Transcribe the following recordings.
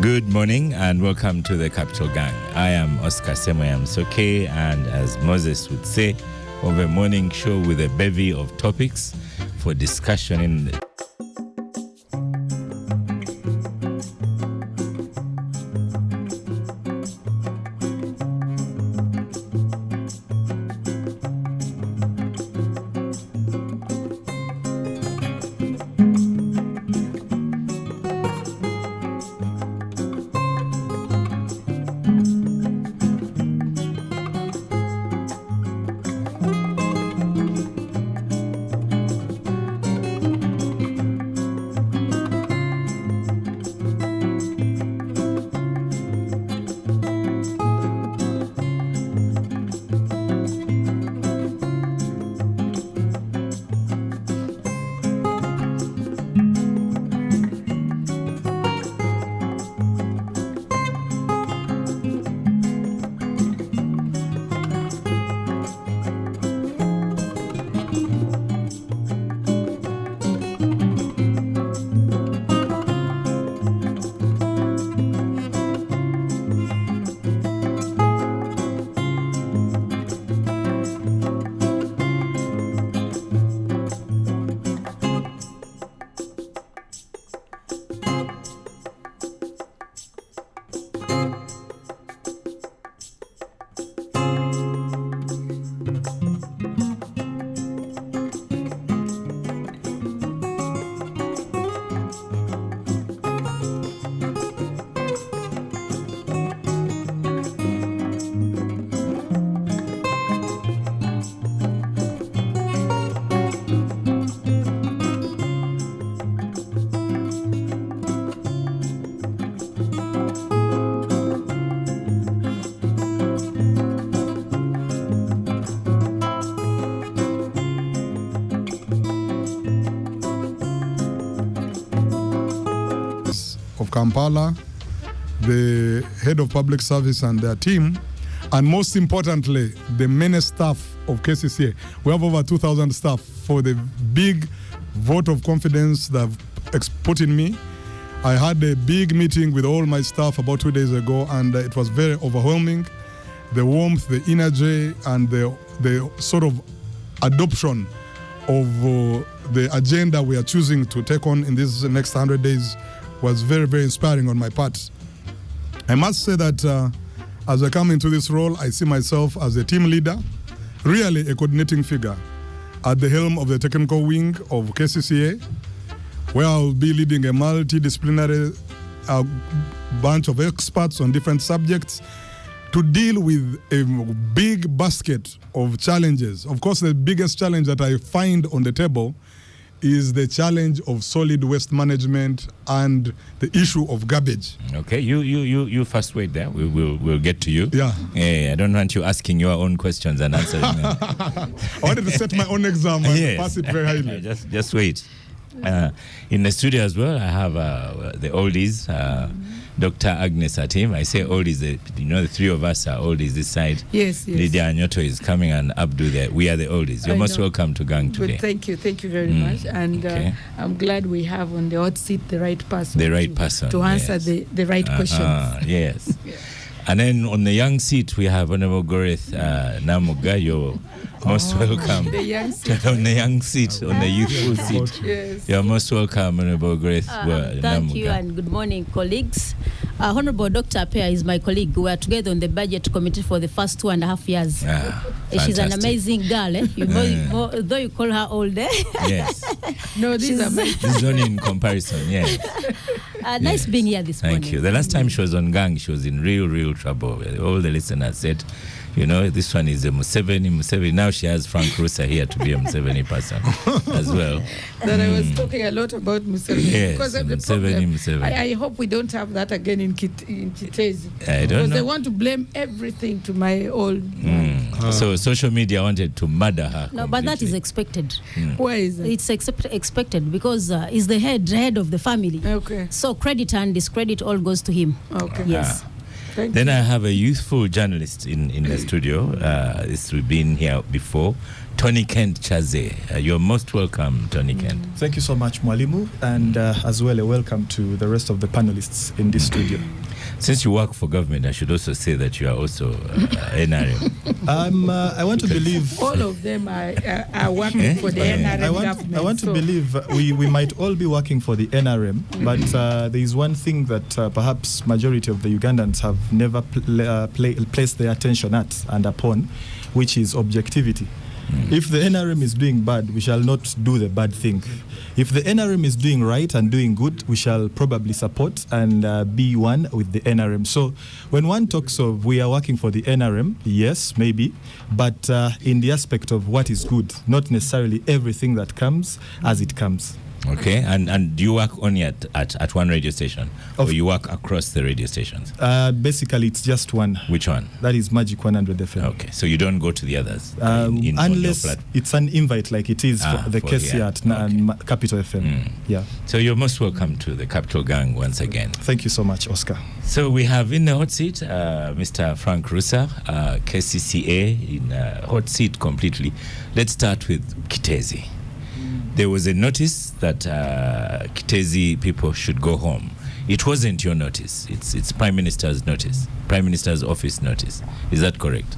Good morning and welcome to the Capital Gang. I am Oscar Semoyam Soke, and as Moses would say, of a morning show with a bevy of topics for discussion in the of Kampala, the head of public service and their team, and most importantly, the many staff of KCCA. We have over 2,000 staff for the big vote of confidence that have put in me. I had a big meeting with all my staff about 2 days ago, and it was very overwhelming. The warmth, the energy, and the sort of adoption of the agenda we are choosing to take on in these next 100 days was very, very inspiring on my part. I must say that as I come into this role, I see myself as a team leader, really a coordinating figure at the helm of the technical wing of KCCA, where I'll be leading a multidisciplinary bunch of experts on different subjects to deal with a big basket of challenges. Of course, the biggest challenge that I find on the table is the challenge of solid waste management and the issue of garbage. Okay, you first wait there. We'll get to you. Yeah. I don't want you asking your own questions and answering them. I wanted to set my own exam and pass it very highly. Just wait. In the studio as well, I have the oldies, Dr. Agnes Atim. I say oldies, the three of us are oldies this side. Yes. Lydia Anyoto is coming, and Abdu, we are the oldies. You're most welcome to Gang today. But thank you very much. And okay. I'm glad we have on the hot seat the right person. To answer yes. the right questions. Yes. And then on the young seat, we have Honorable Goreth Namuga. You're most welcome. The young seat. On the young seat, on the youthful seat. Yes. You're most welcome, Honorable Goreth Namuga. Thank you and good morning, colleagues. Honorable Dr. Apea is my colleague. We are together on the budget committee for the first 2.5 years. She's an amazing girl. Though you call her old. Yes. No, this is only in comparison, yes. Nice being here this morning. Thank you. The last time she was on Gang, she was in real trouble. All the listeners said, this one is a Museveni. Now she has Frank Rusa here to be a Museveni person as well. That I was talking a lot about Museveni. Yes, because Museveni. I hope we don't have that again in Kitezi. I don't know. Because they want to blame everything to my old So social media wanted to murder her. No, but that is expected. Why is it? It's expected because he's the head of the family. Okay. So credit and discredit all goes to him. Okay. Yes. Then I have a youthful journalist in the studio. We've been here before. Tony Kent Chaze. You're most welcome, Tony Kent. Thank you so much, Mwalimu, and as well a welcome to the rest of the panelists in this studio. Since you work for government, I should also say that you are also NRM. I want to believe all of them are working for the NRM government. I want to believe we might all be working for the NRM, but there is one thing that perhaps majority of the Ugandans have never placed their attention at and upon, which is objectivity. If the NRM is doing bad, we shall not do the bad thing. If the NRM is doing right and doing good, we shall probably support and be one with the NRM. So when one talks of we are working for the NRM, yes, maybe, but in the aspect of what is good, not necessarily everything that comes as it comes. Okay, and do you work only at one radio station, or you work across the radio stations? Basically, it's just one. Which one? That is Magic 100 FM. Okay, so you don't go to the others? Unless it's an invite like it is for the KCCA at Capital FM. Yeah. So you're most welcome to the Capital Gang once again. Thank you so much, Oscar. So we have in the hot seat Mr. Frank Rusa, KCCA, in hot seat completely. Let's start with Kitezi. There was a notice that Kitezi people should go home. It wasn't your notice. It's Prime Minister's notice, Prime Minister's office notice. Is that correct?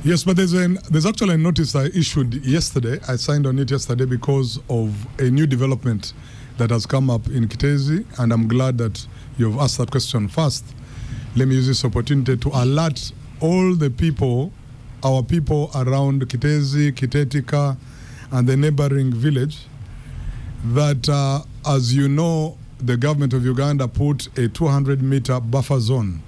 Yes, but there's actually a notice I issued yesterday. I signed on it yesterday because of a new development that has come up in Kitezi, and I'm glad that you've asked that question first. Let me use this opportunity to alert all the people, our people around Kitezi, Kitetika, and the neighboring village, that as you know, the government of Uganda put a 200-meter buffer zone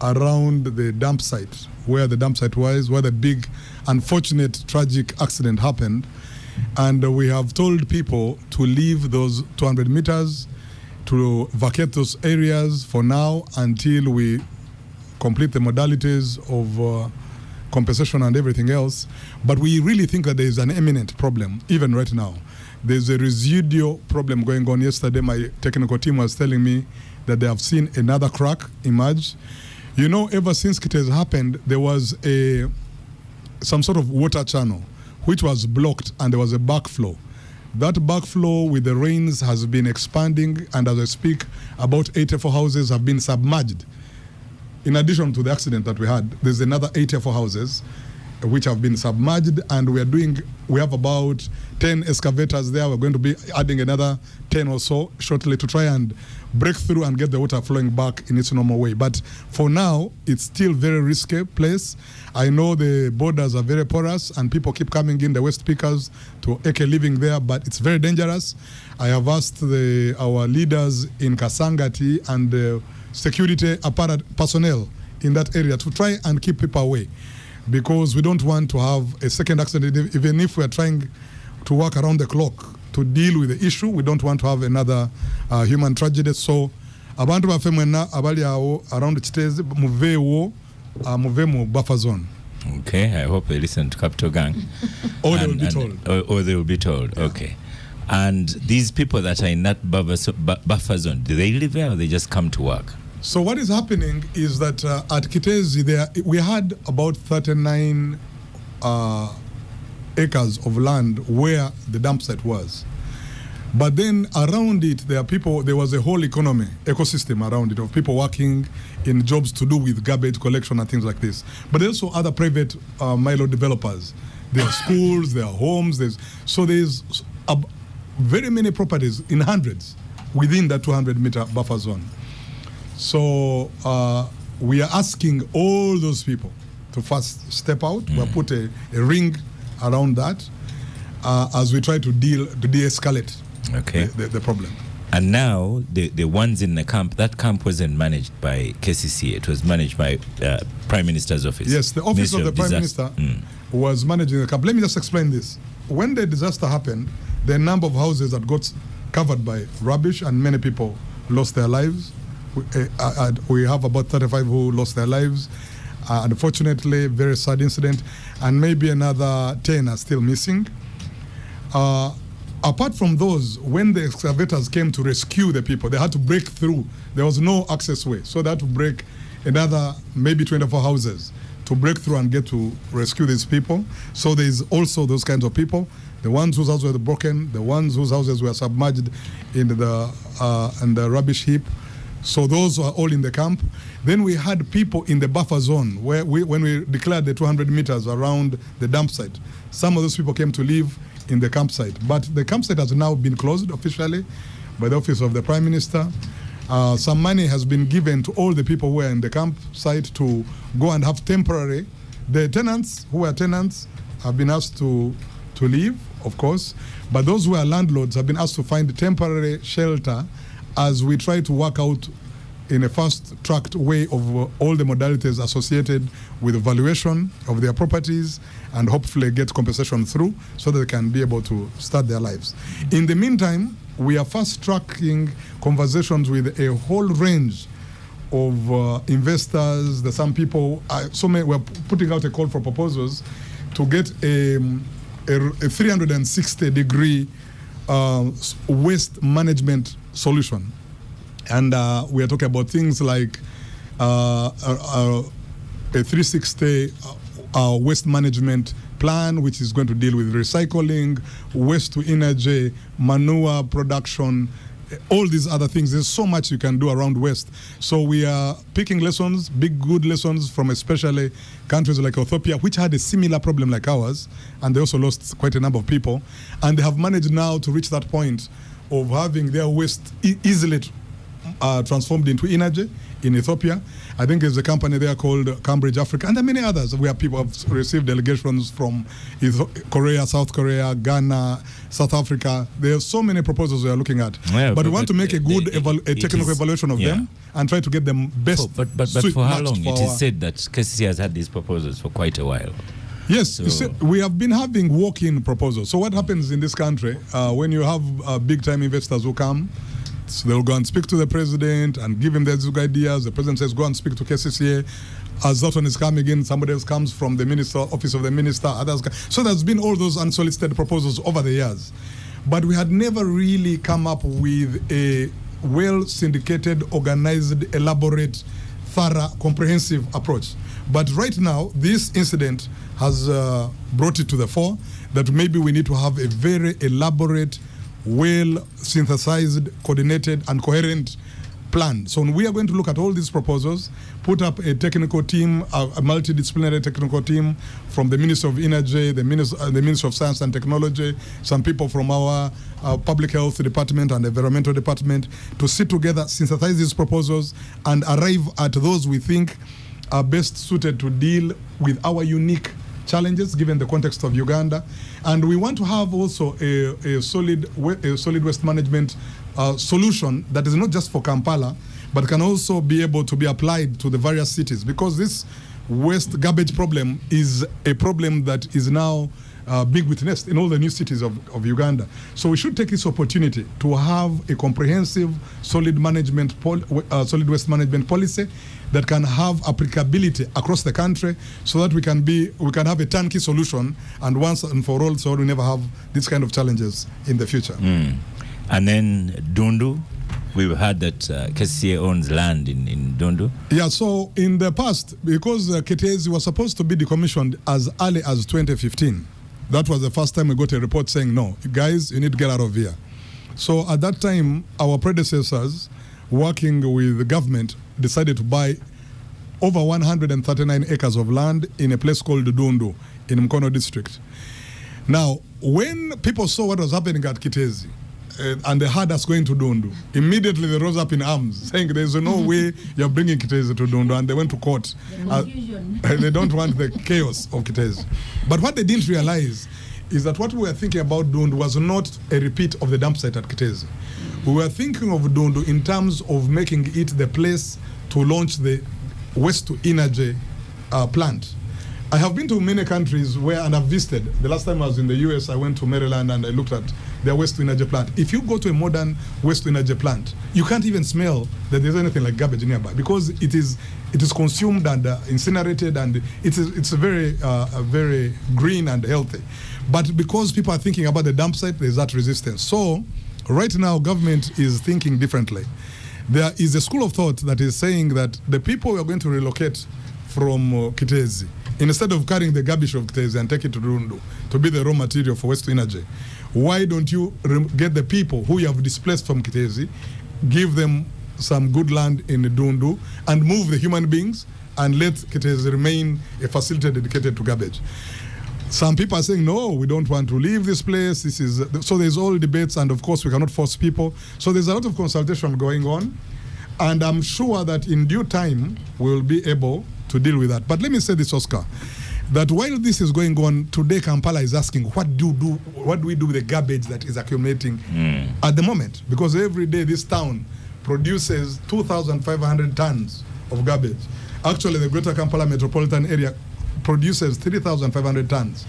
around the dump site, where the dump site was, where the big, unfortunate, tragic accident happened. And we have told people to leave those 200 meters, to vacate those areas for now until we complete the modalities of compensation and everything else. But we really think that there is an imminent problem, even right now. There's a residual problem going on. Yesterday, my technical team was telling me that they have seen another crack emerge. You know, ever since it has happened, there was some sort of water channel which was blocked, and there was a backflow. That backflow with the rains has been expanding, and as I speak, about 84 houses have been submerged. In addition to the accident that we had, there's another 84 houses which have been submerged, and we have about 10 excavators there. We're going to be adding another 10 or so shortly to try and break through and get the water flowing back in its normal way. But for now, it's still very risky place. I know the borders are very porous and people keep coming in, the West Pickers, to Eke living there, but it's very dangerous. I have asked our leaders in Kasangati and the security personnel in that area to try and keep people away, because we don't want to have a second accident. Even if we're trying to work around the clock to deal with the issue, we don't want to have another human tragedy. So abantu bafe mwena abali awo around Kitezi muve mu buffer zone. Okay, I hope they listen to Capital Gang. Or they will be told. Or they will be told, yeah. Okay. And these people that are in that buffer zone, do they live there or they just come to work? So what is happening is that at Kitezi, we had about 39 acres of land where the dump site was. But then around it, there was a whole ecosystem around it of people working in jobs to do with garbage collection and things like this. But there's also other private Milo developers. There are schools, there are homes. There's very many properties in hundreds within that 200-meter buffer zone. So we are asking all those people to first step out. We'll put a ring around that as we try to de-escalate the problem. And now the ones in the camp, that camp wasn't managed by KCCA. It was managed by Prime Minister's office. Yes, the office of the Prime Minister was managing the camp. Let me just explain this. When the disaster happened, the number of houses that got covered by rubbish and many people lost their lives. We have about 35 who lost their lives. Unfortunately, very sad incident, and maybe another 10 are still missing. Apart from those, when the excavators came to rescue the people, they had to break through. There was no access way, so they had to break another maybe 24 houses to break through and get to rescue these people. So there's also those kinds of people, the ones whose houses were broken, the ones whose houses were submerged in the rubbish heap. So those are all in the camp. Then we had people in the buffer zone where when we declared the 200 meters around the dump site, some of those people came to live in the campsite. But the campsite has now been closed officially by the office of the Prime Minister. Some money has been given to all the people who were in the campsite to go and have temporary. The tenants who were tenants have been asked to leave, of course, but those who are landlords have been asked to find temporary shelter as we try to work out in a fast-tracked way of all the modalities associated with the valuation of their properties and hopefully get compensation through so that they can be able to start their lives. In the meantime, we are fast-tracking conversations with a whole range of investors. There's some people, we're putting out a call for proposals to get a 360-degree waste management solution. And we are talking about things like a 360 waste management plan, which is going to deal with recycling, waste to energy, manure production, all these other things. There's so much you can do around waste. So we are picking lessons, big good lessons from especially countries like Ethiopia, which had a similar problem like ours, and they also lost quite a number of people. And they have managed now to reach that point of having their waste easily transformed into energy in Ethiopia. I think there's a company there called Cambridge Africa, and there are many others where people have received delegations from Korea, South Korea, Ghana, South Africa. There are so many proposals we are looking at. Yeah, but we want to make a good technical evaluation of them and try to get them best. But for how long? It is said that KCCA has had these proposals for quite a while. Yes, so. You see, we have been having walk-in proposals. So what happens in this country when you have big-time investors who come? So they'll go and speak to the president and give him their good ideas. The president says, go and speak to KCCA. As that one is coming in, somebody else comes from the minister, office of the minister, others. So there's been all those unsolicited proposals over the years. But we had never really come up with a well-syndicated, organized, elaborate, thorough, comprehensive approach. But right now, this incident has brought it to the fore that maybe we need to have a very elaborate, well-synthesized, coordinated, and coherent plan. So we are going to look at all these proposals, put up a technical team, a multidisciplinary technical team from the Ministry of Energy, the Ministry of Science and Technology, some people from our Public Health Department and Environmental Department to sit together, synthesize these proposals, and arrive at those we think are best suited to deal with our unique challenges given the context of Uganda. And we want to have also a solid waste management solution that is not just for Kampala, but can also be able to be applied to the various cities, because this waste garbage problem is a problem that is now being witnessed in all the new cities of Uganda. So we should take this opportunity to have a comprehensive solid waste management policy that can have applicability across the country, so that we can have a turnkey solution, and once and for all, so we never have these kind of challenges in the future. And then Dundu, we've heard that KCCA owns land in Dundu. Yeah, so in the past, because KTZ was supposed to be decommissioned as early as 2015, that was the first time we got a report saying, no, guys, you need to get out of here. So at that time, our predecessors, working with the government, decided to buy over 139 acres of land in a place called Dundu in Mkono district. Now, when people saw what was happening at Kitezi, and they had us going to Dundu, immediately they rose up in arms, saying there's no way you're bringing Kitezi to Dundu, and they went to court. They don't want the chaos of Kitezi. But what they didn't realize is that what we were thinking about Dundu was not a repeat of the dump site at Kitezi. We were thinking of Dundu in terms of making it the place to launch the waste to energy plant. I have been to many countries and I've visited. The last time I was in the US, I went to Maryland and I looked at their waste to energy plant. If you go to a modern waste to energy plant, you can't even smell that there's anything like garbage nearby, because it is consumed and incinerated, and it's very green and healthy. But because people are thinking about the dump site, there's that resistance. So right now, government is thinking differently. There is a school of thought that is saying that the people we are going to relocate from Kitezi, instead of carrying the garbage of Kitezi and take it to Dundu to be the raw material for waste to energy, why don't you get the people who you have displaced from Kitezi, give them some good land in Dundu, and move the human beings and let Kitezi remain a facility dedicated to garbage? Some people are saying, no, we don't want to leave this place. This is so there's all debates, and of course we cannot force people. So there's a lot of consultation going on, and I'm sure that in due time we'll be able to deal with that. But let me say this, Oscar, that while this is going on, today Kampala is asking, what do we do with the garbage that is accumulating at the moment? Because every day this town produces 2,500 tons of garbage. Actually, the Greater Kampala metropolitan area produces 3,500 tons.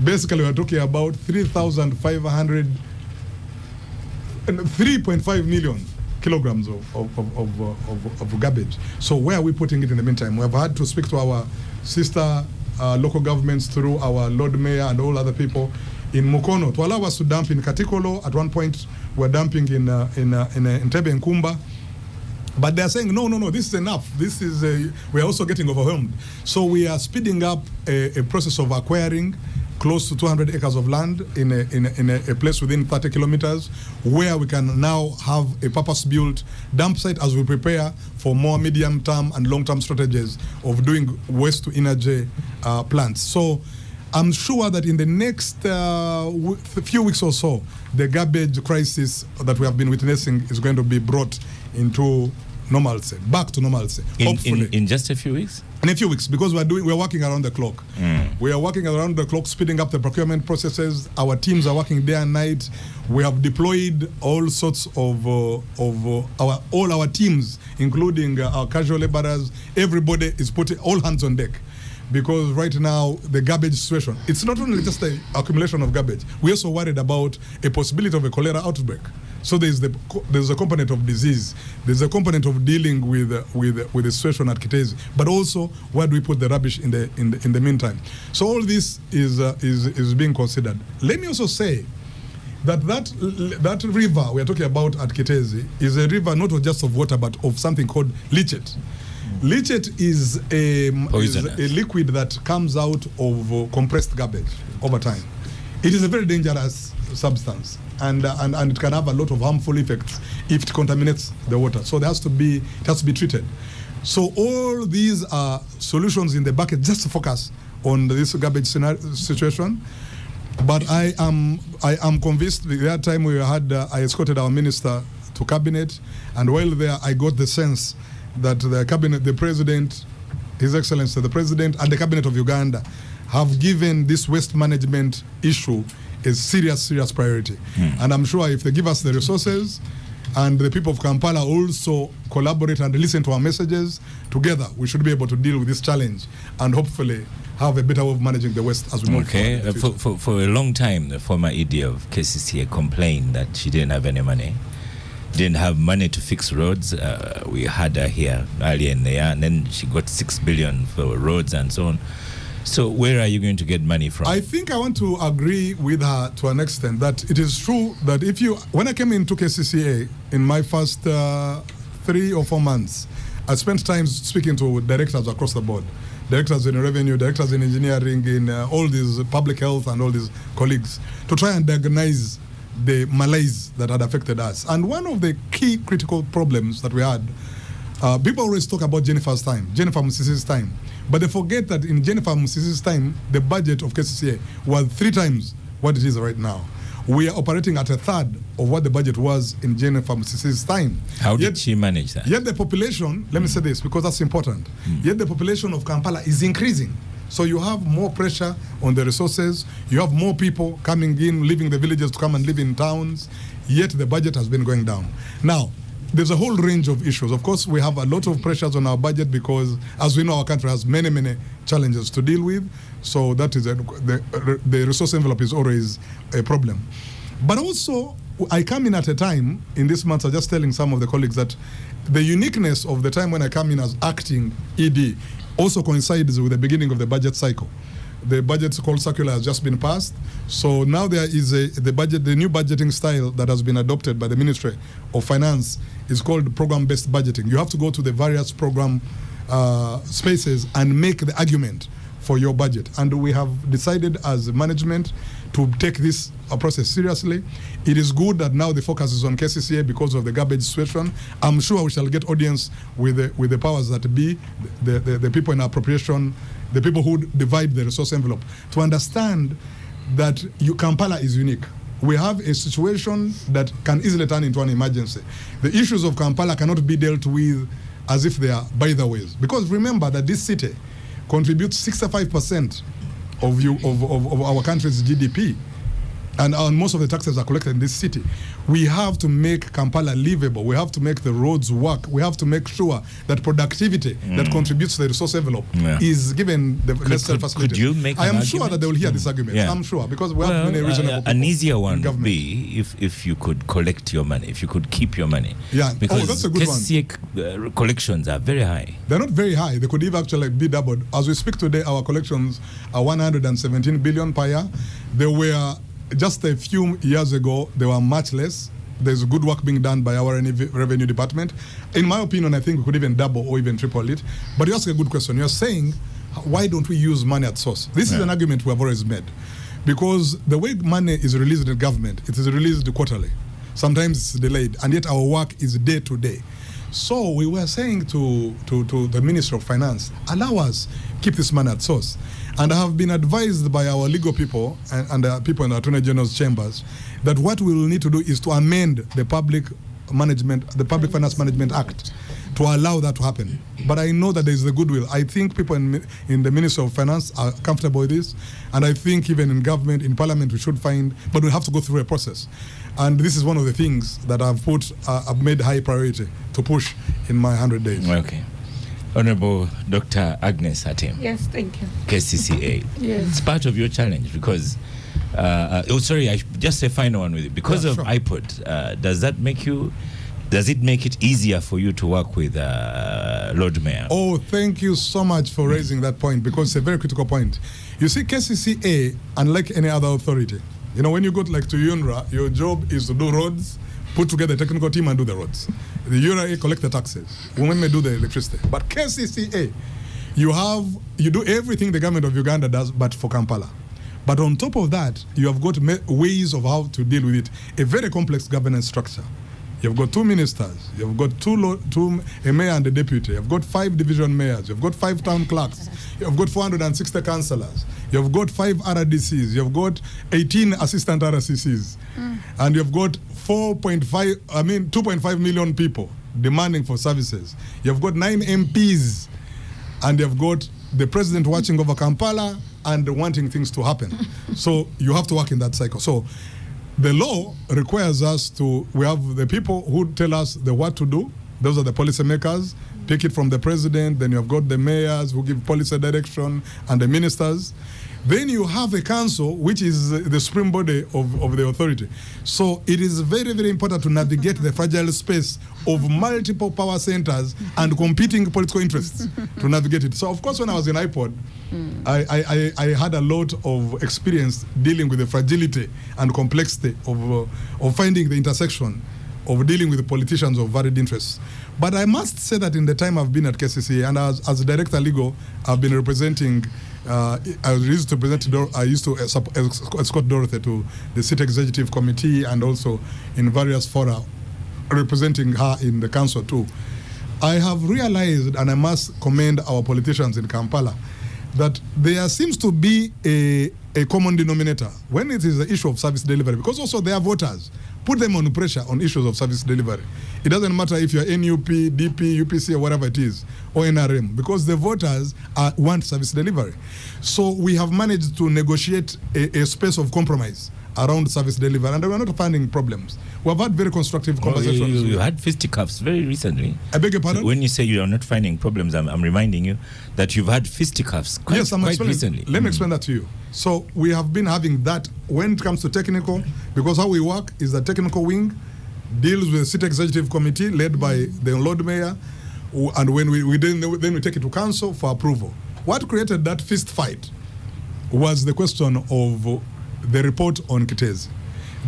Basically, we're talking about 3.5 million kilograms of garbage. So where are we putting it in the meantime? We have had to speak to our sister local governments through our Lord Mayor and all other people in Mukono to allow us to dump in Katikolo. At one point, we're dumping in Entebbe and Kumba. But they're saying, no, this is enough. This is we are also getting overwhelmed. So we are speeding up a process of acquiring close to 200 acres of land in a place within 30 kilometers, where we can now have a purpose-built dump site as we prepare for more medium-term and long-term strategies of doing waste-to-energy plants. So I'm sure that in the next few weeks or so, the garbage crisis that we have been witnessing is going to be brought into normalcy, back to normalcy. Hopefully, in just a few weeks. In a few weeks, because we're working around the clock. We are working around the clock, speeding up the procurement processes. Our teams are working day and night. We have deployed all sorts of all our teams, including our casual laborers. Everybody is putting all hands on deck. Because right now, the garbage situation, it's not only just the accumulation of garbage. We're also worried about a possibility of a cholera outbreak. So there's a component of disease. There's a component of dealing with the situation at Kitezi. But also, where do we put the rubbish in the meantime? So all this is being considered. Let me also say that river we are talking about at Kitezi is a river not just of water, but of something called leachate. Leachate is a liquid that comes out of compressed garbage over time. It is a very dangerous substance, and it can have a lot of harmful effects if it contaminates the water. So it has to be treated. So all these are solutions in the bucket just to focus on this garbage situation. But I am convinced. The other time I escorted our minister to cabinet, and while there I got the sense that the cabinet, the president, His Excellency, the president and the cabinet of Uganda have given this waste management issue a serious priority. And I'm sure if they give us the resources and the people of Kampala also collaborate and listen to our messages, together we should be able to deal with this challenge and hopefully have a better way of managing the waste as we move forward. For a long time, the former ED of KCCA complained that she didn't have any money. Didn't have money to fix roads. We had her here earlier in the year, and then she got 6 billion for roads and so on. So where are you going to get money from? I think I want to agree with her to an extent that it is true that when I came into KCCA in my first 3 or 4 months, I spent time speaking to directors across the board. Directors in revenue, directors in engineering, in all these public health and all these colleagues to try and diagnose the malaise that had affected us. And one of the key critical problems that we had, people always talk about Jennifer Musisi's time, but they forget that in Jennifer Musisi's time, the budget of KCCA was 3 times what it is right now. We are operating at a third of what the budget was in Jennifer Musisi's time. How did she manage that? Yet the population, let me say this because that's important, yet the population of Kampala is increasing. So you have more pressure on the resources. You have more people coming in, leaving the villages to come and live in towns. Yet the budget has been going down. Now, there's a whole range of issues. Of course, we have a lot of pressures on our budget because, as we know, our country has many challenges to deal with. So that is the resource envelope is always a problem. But also, I come in at a time, in this month, I'm just telling some of the colleagues that the uniqueness of the time when I come in as acting ED also coincides with the beginning of the budget cycle. The budget call circular has just been passed. So now there is the new budgeting style that has been adopted by the Ministry of Finance is called program-based budgeting. You have to go to the various program spaces and make the argument for your budget. And we have decided as management to take this process seriously. It is good that now the focus is on KCCA because of the garbage situation. I'm sure we shall get audience with the powers that be, the people in appropriation, the people who divide the resource envelope, to understand that Kampala is unique. We have a situation that can easily turn into an emergency. The issues of Kampala cannot be dealt with as if they are by the ways. Because remember that this city contributes 65% of our country's GDP. And most of the taxes are collected in this city. We have to make Kampala livable. We have to make the roads work. We have to make sure that productivity that contributes to the resource envelope is given the necessary facilities. Could you make I am sure that they will hear this argument. I'm sure, because we have many reasonable people. An easier one would be if you could collect your money, if you could keep your money. Yeah, because that's a good one. KCCA collections are very high. They're not very high. They could even actually be doubled. As we speak today, our collections are 117 billion per year. They were just a few years ago, they were much less. There's good work being done by our revenue department. In my opinion, I think we could even double or even triple it. But you ask a good question. You're saying, why don't we use money at source? This is an argument we have always made. Because the way money is released in government, it is released quarterly. Sometimes it's delayed, and yet our work is day to day. So we were saying to the Minister of Finance, allow us keep this money at source. And I have been advised by our legal people and people in the Attorney General's chambers that what we will need to do is to amend the Public Finance Management Act to allow that to happen. But I know that there is the goodwill. I think people in the Ministry of Finance are comfortable with this, and I think even in government, in Parliament, we should find, but we have to go through a process. And this is one of the things that I've made high priority to push in my 100 days. Okay. Honorable Dr. Agnes Hatem. Yes, thank you. KCCA. Yes. It's part of your challenge because, I just a final one with you. Because of iPod, does it make it easier for you to work with Lord Mayor? Oh, thank you so much for raising that point, because it's a very critical point. You see, KCCA, unlike any other authority, when you go to UNRA, your job is to do roads, put together a technical team and do the roads. The URA collect the taxes. Women may do the electricity. But KCCA, you do everything the government of Uganda does, but for Kampala. But on top of that, you have got ways of how to deal with it. A very complex governance structure. You've got 2 ministers. You've got a mayor and a deputy. You've got 5 division mayors. You've got 5 town clerks. You've got 460 councillors. You've got 5 RDCs. You've got 18 assistant RCCs. And you've got 2.5 million people demanding for services. You've got 9 MPs. And you've got the president watching over Kampala and wanting things to happen. So you have to work in that cycle. So the law requires us we have the people who tell us what to do. Those are the policymakers. Pick it from the president. Then you have got the mayors who give policy direction and the ministers. Then you have a council, which is the supreme body of the authority. So it is very, very important to navigate the fragile space of multiple power centers and competing political interests to navigate it. So, of course, when I was in iPod, I had a lot of experience dealing with the fragility and complexity of finding the intersection of dealing with the politicians of varied interests. But I must say that in the time I've been at KCCA, and as Director Legal, I've been representing, I used to escort Dorothy to the City Executive Committee and also in various fora, representing her in the council too. I have realized, and I must commend our politicians in Kampala, that there seems to be a common denominator when it is the issue of service delivery, because also they are voters. Put them on pressure on issues of service delivery. It doesn't matter if you're NUP, DP, UPC, or whatever it is, or NRM, because the voters want service delivery. So we have managed to negotiate a space of compromise around service delivery, and we're not finding problems. We have had very constructive conversations. You had fisticuffs very recently. I beg your pardon? So when you say you are not finding problems, I'm reminding you that you've had fisticuffs quite recently. Let me explain that to you. So we have been having that when it comes to technical, because how we work is the technical wing deals with the City Executive Committee led by the Lord Mayor, and when we take it to council for approval. What created that fist fight was the question of the report on Kitezi.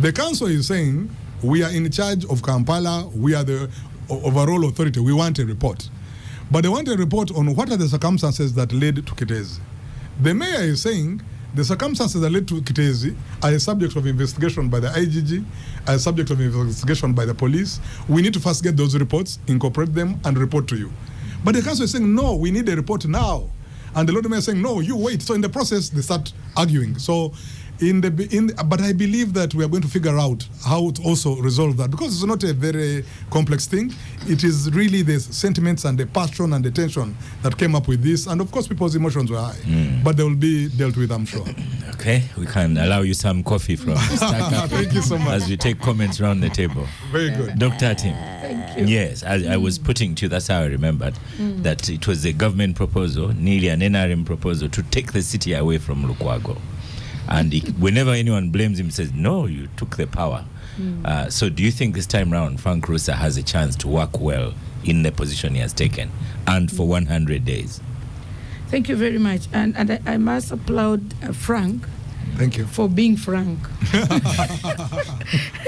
The council is saying we are in charge of Kampala. We are overall authority, we want a report. But they want a report on what are the circumstances that led to Kitezi. The mayor is saying the circumstances that led to Kitezi are a subject of investigation by the IGG, are a subject of investigation by the police. We need to first get those reports, incorporate them, and report to you. But the council is saying, no, we need a report now. And the Lord Mayor is saying, no, you wait. So in the process, they start arguing. So but I believe that we are going to figure out how to also resolve that, because it's not a very complex thing. It is really the sentiments and the passion and the tension that came up with this. And of course, people's emotions were high, but they will be dealt with, I'm sure. Okay, we can allow you some coffee from Thank you so much. as we take comments around the table. Very good. Dr. Tim. Thank you. Yes, I was putting to you, that's how I remembered, that it was a government proposal, nearly an NRM proposal, to take the city away from Lukwago. And whenever anyone blames him, says, no, you took the power. So do you think this time around, Frank Rusa has a chance to work well in the position he has taken, and for 100 days? Thank you very much. And I must applaud Frank. Thank you. For being frank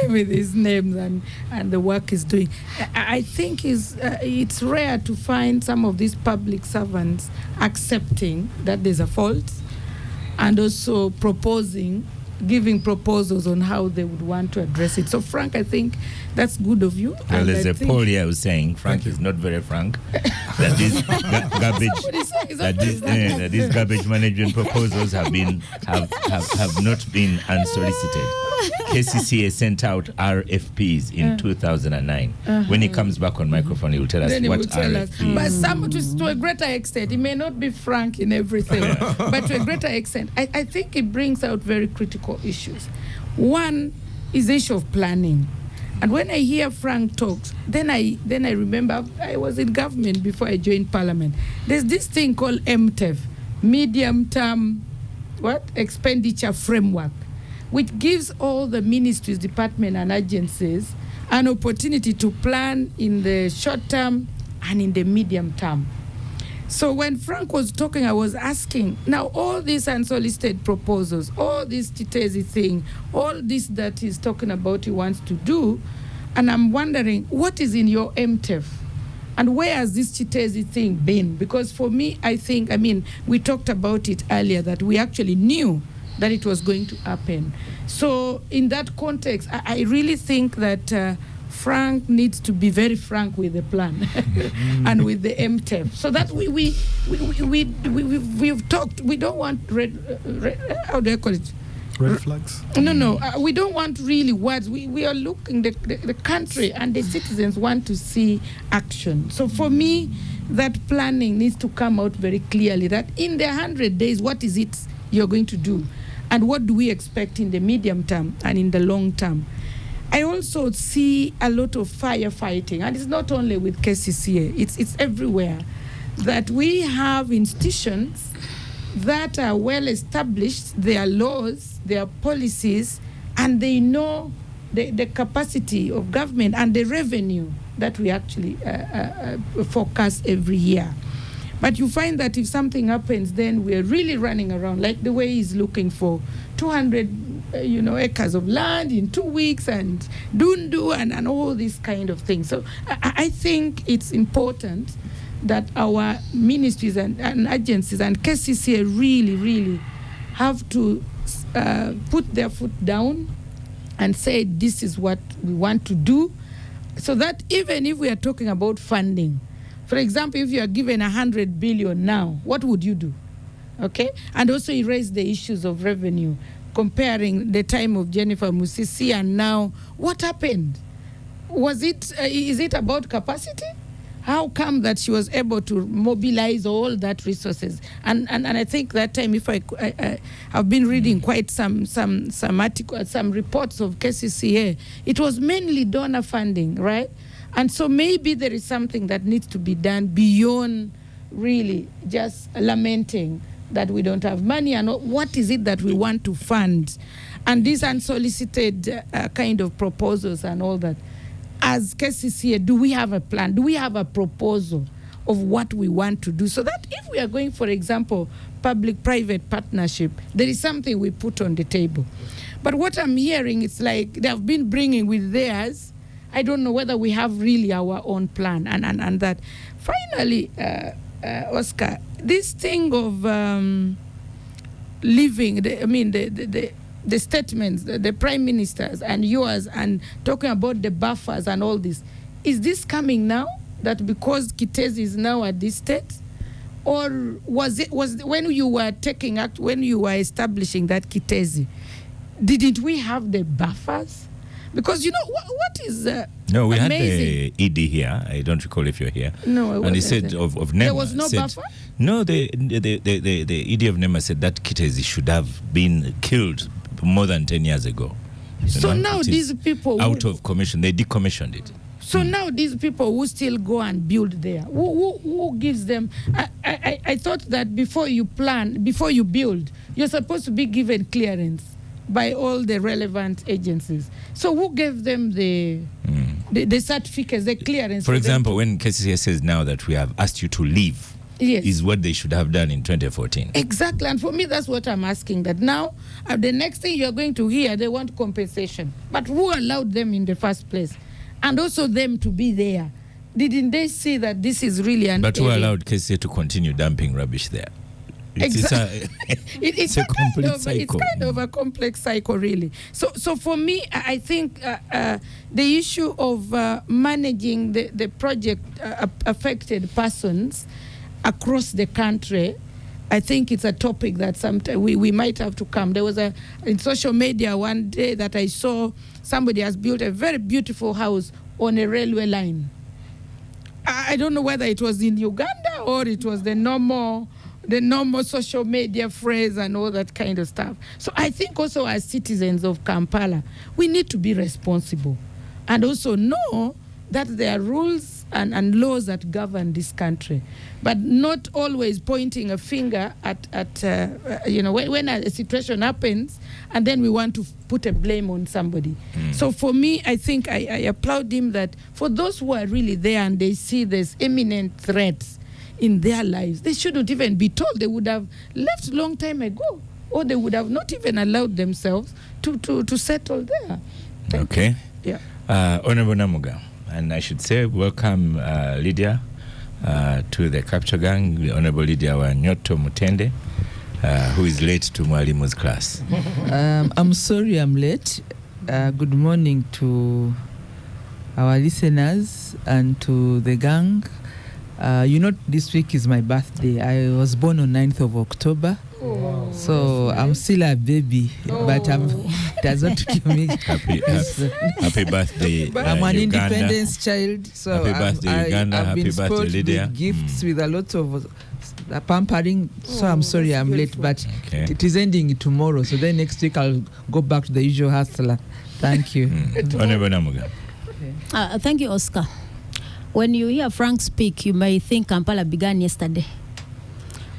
with his names and the work he's doing. I think it's rare to find some of these public servants accepting that there's a fault, and also giving proposals on how they would want to address it. So, Frank, I think that's good of you. Well, there's a poll here who's saying Frank is not very frank. That these these garbage management proposals have not been unsolicited. KCCA sent out RFPs in 2009. When he comes back on microphone, he will tell us what RFPs. But some, to a greater extent, he may not be frank in everything, but to a greater extent, I think it brings out very critical issues. One is the issue of planning. And when I hear Frank talks, then I remember I was in government before I joined Parliament. There's this thing called MTEF, Medium Term Expenditure Framework, which gives all the ministries, departments, and agencies an opportunity to plan in the short term and in the medium term. So when Frank was talking, I was asking, now all these unsolicited proposals, all this Chitezi thing, all this that he's talking about he wants to do, and I'm wondering, what is in your MTEF? And where has this Chitezi thing been? Because for me, we talked about it earlier, that we actually knew that it was going to happen. So in that context, I really think that Frank needs to be very frank with the plan and with the MTEF, so that we've talked. We don't want how do I call it? Red flags? No. We don't want really words. We are looking, the country and the citizens want to see action. So for me, that planning needs to come out very clearly, that in the 100 days, what is it you're going to do? And what do we expect in the medium term and in the long term? I also see a lot of firefighting, and it's not only with KCCA, it's everywhere, that we have institutions that are well established, their laws, their policies, and they know the capacity of government and the revenue that we actually forecast every year. But you find that if something happens, then we're really running around, like the way he's looking for 200 acres of land in 2 weeks, and Dundu and all these kind of things. So I think it's important that our ministries and agencies and KCCA really have to put their foot down and say, this is what we want to do, so that even if we are talking about funding, for example, if you are given 100 billion now, what would you do? Okay? And also he raised the issues of revenue, comparing the time of Jennifer Musisi and now. What happened? Is it about capacity? How come that she was able to mobilize all that resources? And I think that time, if I have been reading quite some articles, some reports of KCCA, it was mainly donor funding, right? And so maybe there is something that needs to be done beyond really just lamenting that we don't have money, and what is it that we want to fund? And these unsolicited kind of proposals and all that. As KCCA, do we have a plan? Do we have a proposal of what we want to do? So that if we are going, for example, public-private partnership, there is something we put on the table. But what I'm hearing, it's like they have been bringing with theirs, I don't know whether we have really our own plan and that. Finally, Oscar, this thing of leaving, the statements, the prime ministers and yours, and talking about the buffers and all this, is this coming now that because Kitezi is now at this state? Or was when you were when you were establishing that Kitezi, didn't we have the buffers? Because what is no, we amazing? had the ED here. I don't recall if you're here. No, and he said of NEMA. There was no buffer. No, the ED of NEMA said that Kitezi should have been killed more than 10 years ago. So now these people out of commission, they decommissioned it. So now these people who still go and build there, who gives them? I thought that before you build, you're supposed to be given clearance by all the relevant agencies. So who gave them the certificates, the clearance? For example, when KCCA says now that we have asked you to leave, yes, is what they should have done in 2014. Exactly, and for me, that's what I'm asking. That now, the next thing you're going to hear, they want compensation. But who allowed them in the first place? And also them to be there. Didn't they see that this is really an But who area? allowed KCCA to continue dumping rubbish there? It's a complete cycle. It's kind of a complex cycle, really. So for me, I think the issue of managing the project affected persons across the country, I think it's a topic that sometimes we might have to come. There was in social media one day that I saw somebody has built a very beautiful house on a railway line. I don't know whether it was in Uganda or it was the normal social media phrase and all that kind of stuff. So I think also as citizens of Kampala, we need to be responsible and also know that there are rules and laws that govern this country, but not always pointing a finger at when a situation happens and then we want to put a blame on somebody. So for me, I think I applaud him that for those who are really there and they see there's imminent threats in their lives, they shouldn't even be told. They would have left a long time ago, or they would have not even allowed themselves to settle there. Okay. Yeah. Honorable Namuga. And I should say, welcome Lydia to the Capture Gang, the Honorable Lydia Wanyoto Mutende, who is late to Mwalimu's class. I'm sorry I'm late. Good morning to our listeners and to the gang. This week is my birthday. I was born on 9th of October. Oh, so I'm still a baby, but it does not give me happy birthday. I'm an Uganda. Independence child, so happy birthday, Uganda. I've Happy been birthday, spoiled Lydia. with gifts with a lot of pampering. So I'm sorry I'm late, but it is ending tomorrow. So then next week I'll go back to the usual hustler. Thank you. Honorable Namuga. Thank you, Oscar. When you hear Frank speak, you may think Kampala began yesterday.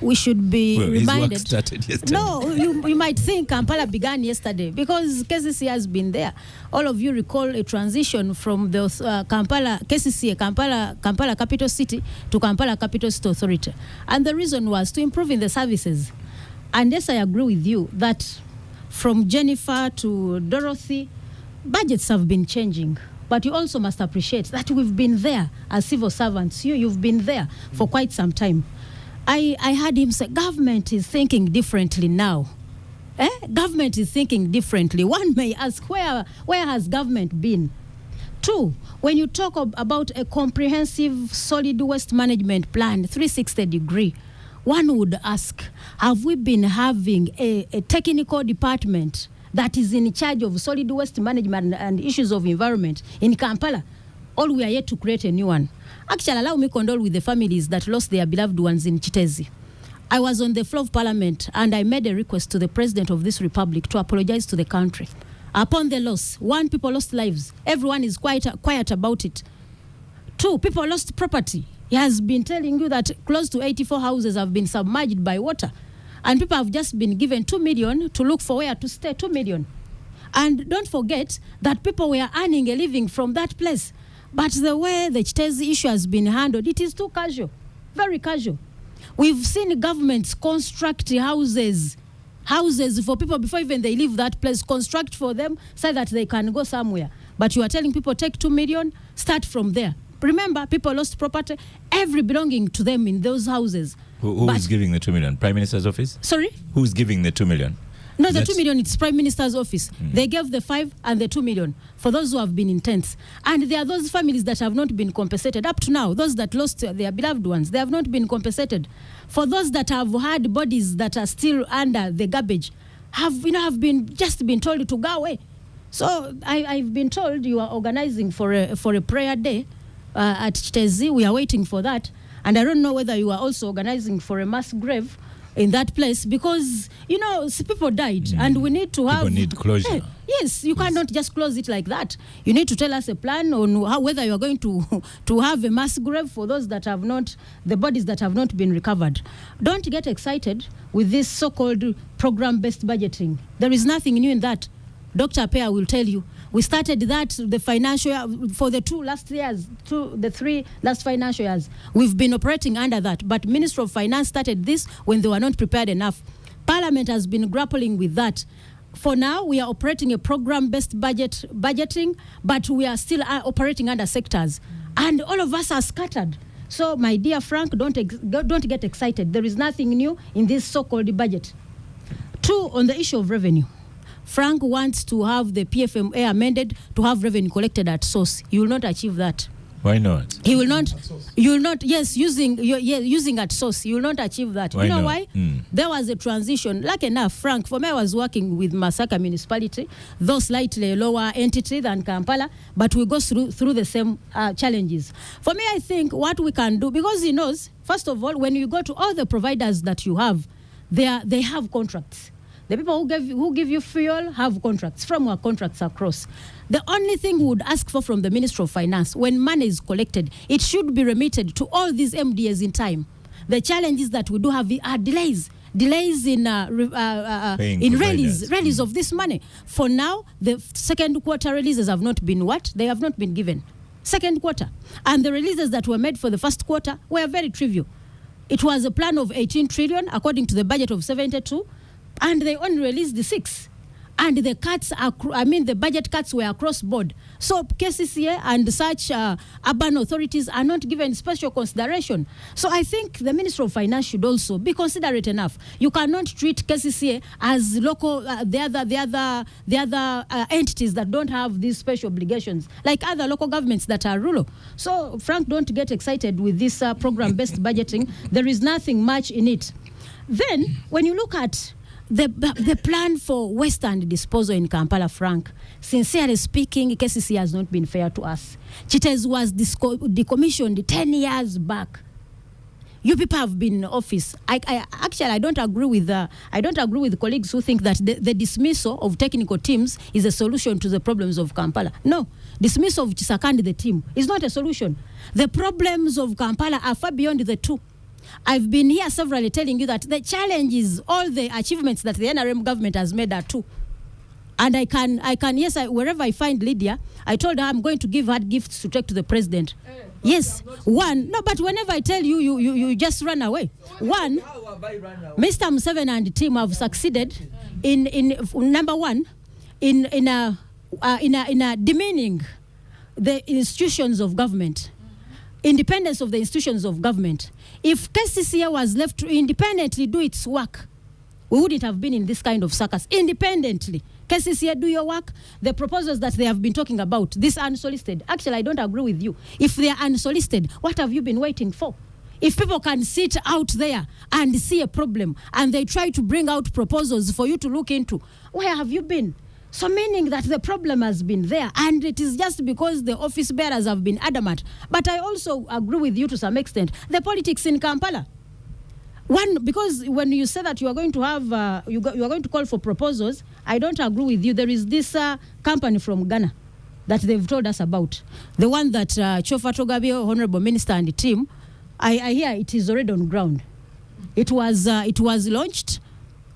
We should be reminded. His work started yesterday. No, you might think Kampala began yesterday because KCCA has been there. All of you recall a transition from the KCCA, Kampala Capital City to Kampala Capital City Authority. And the reason was to improve in the services. And yes, I agree with you that from Jennifer to Dorothy, budgets have been changing. But you also must appreciate that we've been there as civil servants. You've been there for quite some time. I heard him say, government is thinking differently now. Government is thinking differently. One may ask, where has government been? Two, when you talk about a comprehensive solid waste management plan, 360-degree, one would ask, have we been having a technical department that is in charge of solid waste management and issues of environment in Kampala? Or we are yet to create a new one? Actually, allow me to condole with the families that lost their beloved ones in Kitezi. I was on the floor of Parliament and I made a request to the President of this Republic to apologize to the country. Upon the loss, one, people lost lives. Everyone is quiet about it. Two, people lost property. He has been telling you that close to 84 houses have been submerged by water. And people have just been given 2 million to look for where to stay, 2 million. And don't forget that people were earning a living from that place. But the way the Kitezi issue has been handled, it is too casual, very casual. We've seen governments construct houses for people before even they leave that place, construct for them so that they can go somewhere. But you are telling people take 2 million, start from there. Remember, people lost property, every belonging to them in those houses. Who is giving the 2 million? Prime Minister's office? Sorry? Who is giving the 2 million? No, the 2 million, it's Prime Minister's office. They gave the 5 and the 2 million for those who have been in tents. And there are those families that have not been compensated up to now. Those that lost their beloved ones, they have not been compensated. For those that have had bodies that are still under the garbage, have been told to go away. So I've been told you are organizing for a prayer day at Chitezi. We are waiting for that. And I don't know whether you are also organizing for a mass grave in that place, because people died and we need to have people need closure. Yes, you cannot just close it like that. You need to tell us a plan on whether you are going to have a mass grave for those that have not, the bodies that have not been recovered. Don't get excited with this so-called program-based budgeting. There is nothing new in that. Dr. Pea will tell you. We started that the financial year, for the 3 last financial years. We've been operating under that. But Minister of Finance started this when they were not prepared enough. Parliament has been grappling with that. For now, we are operating a program-based budgeting, but we are still operating under sectors. And all of us are scattered. So, my dear Frank, don't get excited. There is nothing new in this so-called budget. 2, on the issue of revenue. Frank wants to have the PFMA amended to have revenue collected at source. He will not achieve that. Why not? He will not. You will not. Yes, using at source. You will not achieve that. Why you know not? why? There was a transition. Like enough, Frank. For me, I was working with Masaka municipality, though slightly lower entity than Kampala, but we go through the same challenges. For me, I think what we can do, because he knows, first of all, when you go to all the providers that you have, they have contracts. The people who give you fuel have contracts, framework contracts across. The only thing we would ask for from the Ministry of Finance, when money is collected, it should be remitted to all these MDAs in time. The challenges that we do have are delays in release of this money. For now, the second quarter releases have not been what? They have not been given. Second quarter. And the releases that were made for the first quarter were very trivial. It was a plan of 18 trillion according to the budget of 72. And they only released the 6. And the cuts the budget cuts were across board. So KCCA and such urban authorities are not given special consideration. So I think the Minister of Finance should also be considerate enough. You cannot treat KCCA as local, the other entities that don't have these special obligations, like other local governments that are rural. So Frank, don't get excited with this program-based budgeting. There is nothing much in it. Then, when you look at the plan for Western disposal in Kampala, Frank, sincerely speaking, KCCA has not been fair to us. Chitezi was decommissioned 10 years back. You people have been in office. I don't agree with colleagues who think that the dismissal of technical teams is a solution to the problems of Kampala. No, dismissal of Chisakandi, the team, is not a solution. The problems of Kampala are far beyond the two. I've been here severally telling you that the challenge is all the achievements that the NRM government has made are two. And I can wherever I find Lydia, I told her I'm going to give her gifts to take to the president. Yes, one. No, but whenever I tell you, you just run away. One, Mr. Museveni and the team have succeeded in number one, in demeaning the institutions of government. Independence of the institutions of government. If KCCA was left to independently do its work, we wouldn't have been in this kind of circus. Independently. KCCA, do your work. The proposals that they have been talking about, this unsolicited. Actually, I don't agree with you. If they are unsolicited, what have you been waiting for? If people can sit out there and see a problem and they try to bring out proposals for you to look into, where have you been? So meaning that the problem has been there, and it is just because the office bearers have been adamant. But I also agree with you to some extent. The politics in Kampala. One, because when you say that you are going to have, you are going to call for proposals, I don't agree with you. There is this company from Ghana that they've told us about. The one that Chofa Togabio, Honorable Minister and the team, I hear it is already on ground. It was launched,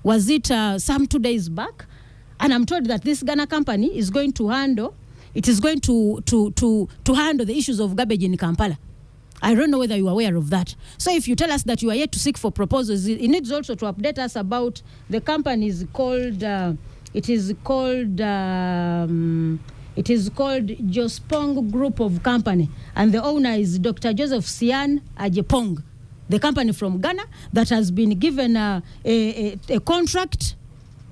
was it some 2 days back? And I'm told that this Ghana company is going to handle, handle the issues of garbage in Kampala. I don't know whether you are aware of that. So if you tell us that you are yet to seek for proposals, it needs also to update us about the company is called, It is called Jospong Group of Company, and the owner is Dr. Joseph Sian Ajepong, the company from Ghana that has been given a contract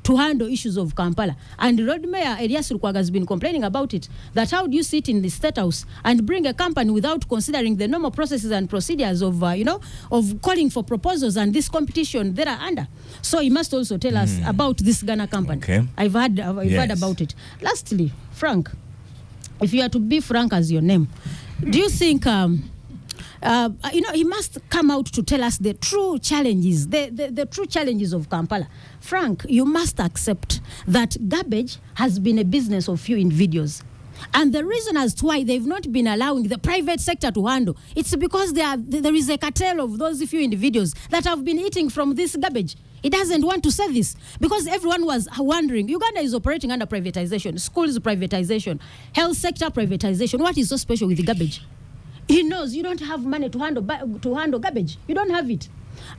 to handle issues of Kampala. And Road Mayor Elias Lukwago has been complaining about it, that how do you sit in the State House and bring a company without considering the normal processes and procedures of, of calling for proposals and this competition they are under. So he must also tell us about this Ghana company. Okay. I've heard about it. Lastly, Frank, if you are to be Frank as your name, do you think... he must come out to tell us the true challenges, the true challenges of Kampala. Frank, you must accept that garbage has been a business of few individuals. And the reason as to why they've not been allowing the private sector to handle, it's because there is a cartel of those few individuals that have been eating from this garbage. It doesn't want to say this because everyone was wondering, Uganda is operating under privatization, schools privatization, health sector privatization. What is so special with the garbage? He knows you don't have money to handle garbage. You don't have it.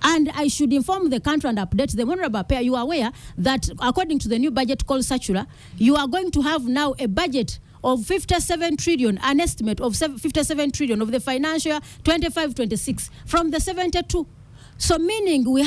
And I should inform the country and update them. Honorable Pair, you are aware that according to the new budget called Circular, you are going to have now a budget of 57 trillion, an estimate of 57 trillion of the financial year 25-26 from the 72. So meaning we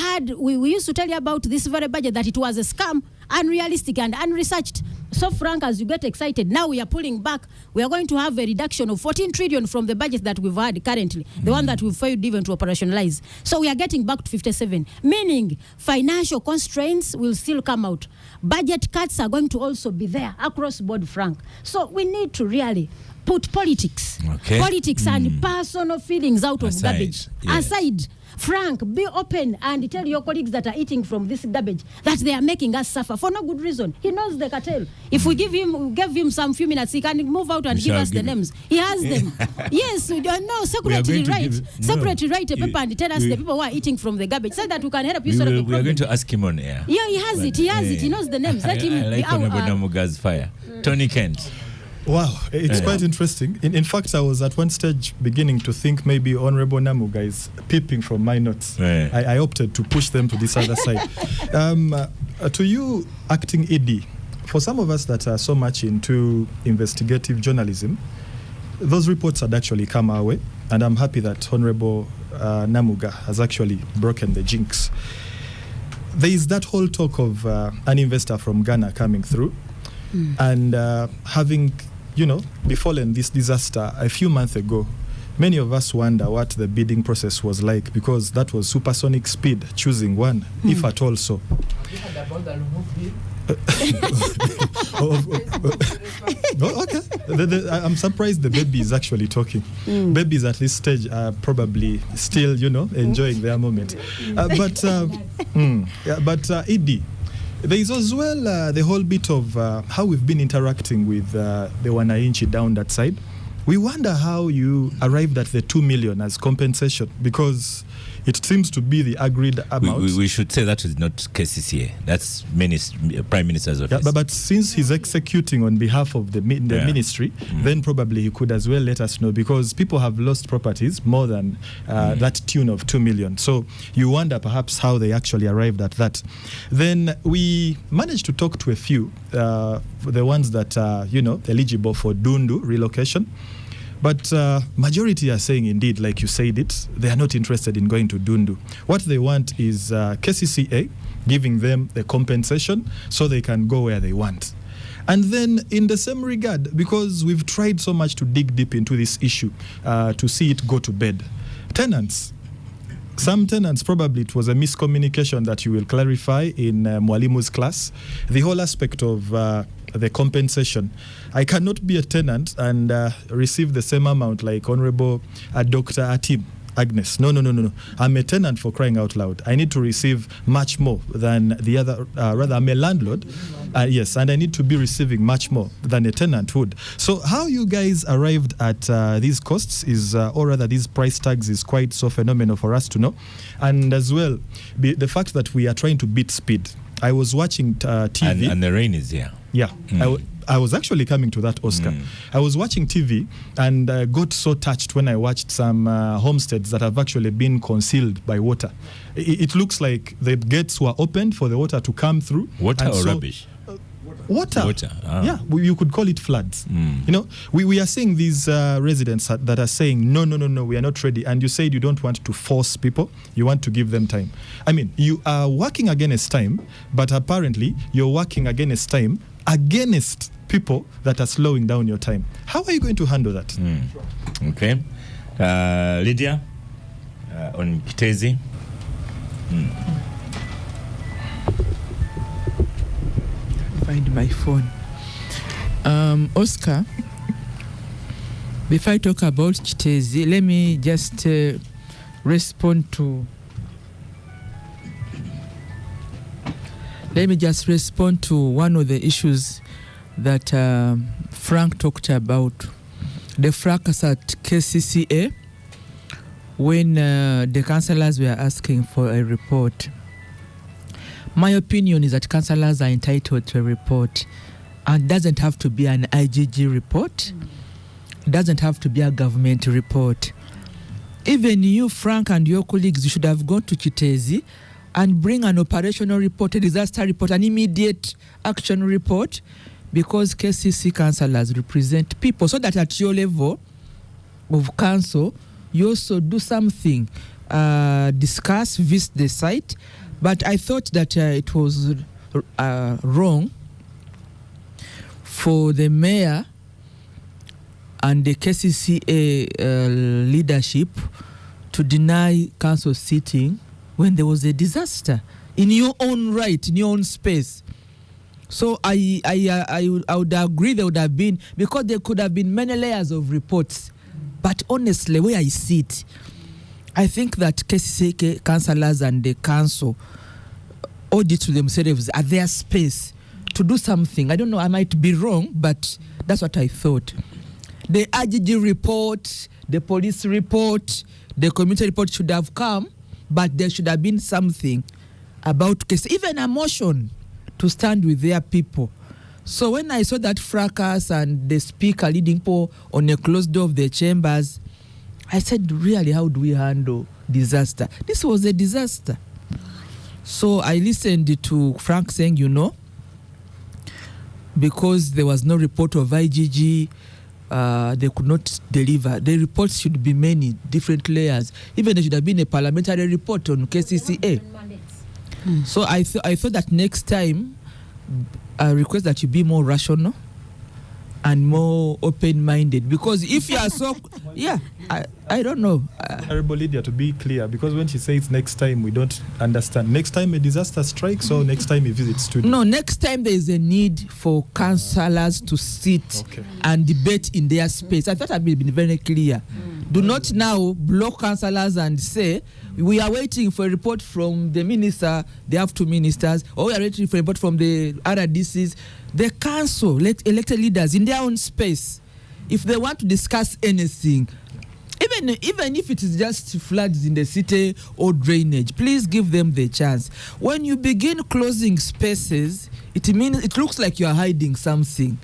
used to tell you about this very budget that it was a scam, unrealistic and unresearched. So Frank, as you get excited, now we are pulling back. We are going to have a reduction of 14 trillion from the budget that we've had currently, the one that we've failed even to operationalize. So we are getting back to 57, meaning financial constraints will still come out. Budget cuts are going to also be there across board, Frank. So we need to really put politics and personal feelings out of garbage aside. Frank, be open and tell your colleagues that are eating from this garbage that they are making us suffer for no good reason. He knows the cartel. If we give him some few minutes, he can move out and give us the names. He has them. Yes, no, Secretary write a paper and tell us the people who are eating from the garbage. Say that we can help you solve the problem. We are going to ask him on air. Yeah, he has it. He knows the names. Let him. I like Honorable Namuga's fire. Tony Kent. Wow, it's quite interesting. In fact, I was at one stage beginning to think maybe Honorable Namuga is peeping from my notes. I opted to push them to this other side. To you, acting ED, for some of us that are so much into investigative journalism, those reports had actually come our way, and I'm happy that Honorable Namuga has actually broken the jinx. There is that whole talk of an investor from Ghana coming through and having befallen this disaster a few months ago. Many of us wonder what the bidding process was like, because that was supersonic speed, choosing one, if at all so. Okay. I'm surprised the baby is actually talking. Babies at this stage are probably still, enjoying their moment. But Edie, there is as well the whole bit of how we've been interacting with the Wananchi down that side. We wonder how you arrived at the 2 million as compensation, because it seems to be the agreed amount. We should say that is not KCCA. That's Prime Minister's office. Yeah, but since he's executing on behalf of the ministry, then probably he could as well let us know, because people have lost properties more than that tune of 2 million. So you wonder perhaps how they actually arrived at that. Then we managed to talk to a few, the ones that are, eligible for Dundu relocation. But majority are saying, indeed, like you said it, they are not interested in going to Dundu. What they want is KCCA giving them the compensation so they can go where they want. And then in the same regard, because we've tried so much to dig deep into this issue to see it go to bed, tenants. Some tenants, probably it was a miscommunication that you will clarify in Mwalimu's class. The whole aspect of the compensation. I cannot be a tenant and receive the same amount like Honorable Dr. Atim Agnes. No. I'm a tenant, for crying out loud. I need to receive much more than the other, rather I'm a landlord. Yes, and I need to be receiving much more than a tenant would. So how you guys arrived at these costs is, or rather these price tags, is quite so phenomenal for us to know. And as well, the fact that we are trying to beat speed. I was watching TV. And the rain is here. Yeah. I was actually coming to that, Oscar. I was watching TV and got so touched when I watched some homesteads that have actually been concealed by water. It looks like the gates were opened for the water to come through. Water or rubbish? Water. Yeah, you could call it floods. You know, we are seeing these residents that are saying, no, we are not ready. And you said you don't want to force people, you want to give them time. I mean, you are working against time, but apparently you're working against time against people that are slowing down your time. How are you going to handle that? Okay. Lydia, on Kitezi. Find my phone. Oscar, before I talk about Kitezi, let me just respond to one of the issues that Frank talked about, the fracas at KCCA when the councillors were asking for a report. My opinion is that councillors are entitled to a report, and doesn't have to be an IGG report. It doesn't have to be a government report. Even you, Frank, and your colleagues, you should have gone to Kitezi and bring an operational report, a disaster report, an immediate action report, because KCC councillors represent people, so that at your level of council, you also do something, discuss, visit the site. But I thought that it was wrong for the mayor and the KCCA leadership to deny council sitting when there was a disaster in your own right, in your own space. So I would agree there would have been, because there could have been many layers of reports. But honestly, where I sit, I think that KCCA councillors and the council owe it to themselves at their space to do something. I don't know, I might be wrong, but that's what I thought. The IGG report, the police report, the community report should have come, but there should have been something about case, even a motion to stand with their people. So when I saw that fracas and the speaker leading people on a closed door of the chambers, I said, really, how do we handle disaster? This was a disaster. So I listened to Frank saying, because there was no report of IGG, they could not deliver. The reports should be many different layers. Even there should have been a parliamentary report on KCCA. So I thought that next time, I request that you be more rational and more open-minded, because if you are so, I don't know. Terrible Lydia, to be clear, because when she says next time, we don't understand. Next time a disaster strikes, or next time he visits studio? No, next time there is a need for councillors to sit and debate in their space. I thought I'd been very clear. Do not now block councillors and say, we are waiting for a report from the minister, they have two ministers, or we are waiting for a report from the RDCs. The council, elected leaders in their own space, if they want to discuss anything, even if it is just floods in the city or drainage, please give them the chance. When you begin closing spaces, it looks like you are hiding something.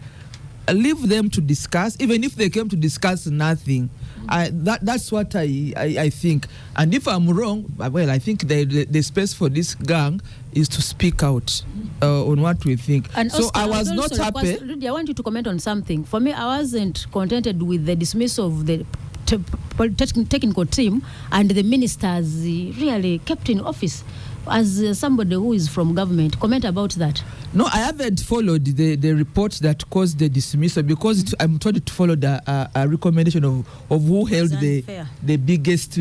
Leave them to discuss, even if they came to discuss nothing. That's what I think. And if I'm wrong, well, I think the space for this gang is to speak out on what we think. And so Oscar, I was not happy. Rudy, I want you to comment on something. For me, I wasn't contented with the dismissal of the technical team, and the ministers really kept in office. As somebody who is from government, comment about that. No, I haven't followed the report that caused the dismissal, because I'm told to follow a recommendation of who held the biggest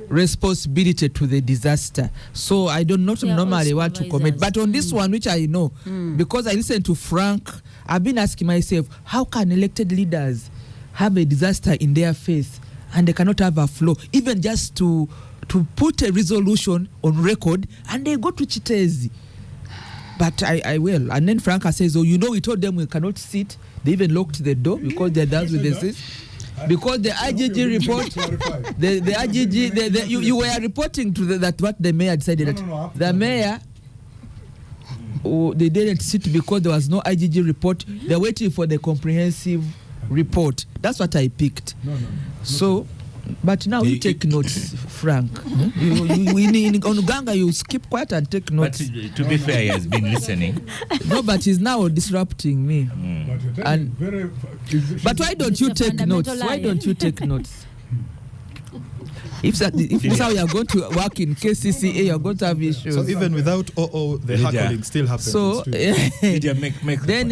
responsibility to the disaster. So I don't normally want to comment. But on this one, which I know, because I listened to Frank, I've been asking myself, how can elected leaders have a disaster in their face and they cannot have a flow, even just to put a resolution on record, and they go to Kitezi. But I will. And then Franca says, we told them we cannot sit. They even locked the door because they're done with this. Because the IGG report, the IGG, you were reporting to that what the mayor decided. The mayor, they didn't sit because there was no IGG report. They're waiting for the comprehensive report. That's what I picked. So But now you take notes, Frank. On Uganga, you keep quiet and take notes. But to be fair, he has been listening. No, but he's now disrupting me. But why don't you take notes? Why don't you take notes? If this how you are going to work in KCCA, you are going to have issues. So even without OO, the heckling still happens. So make then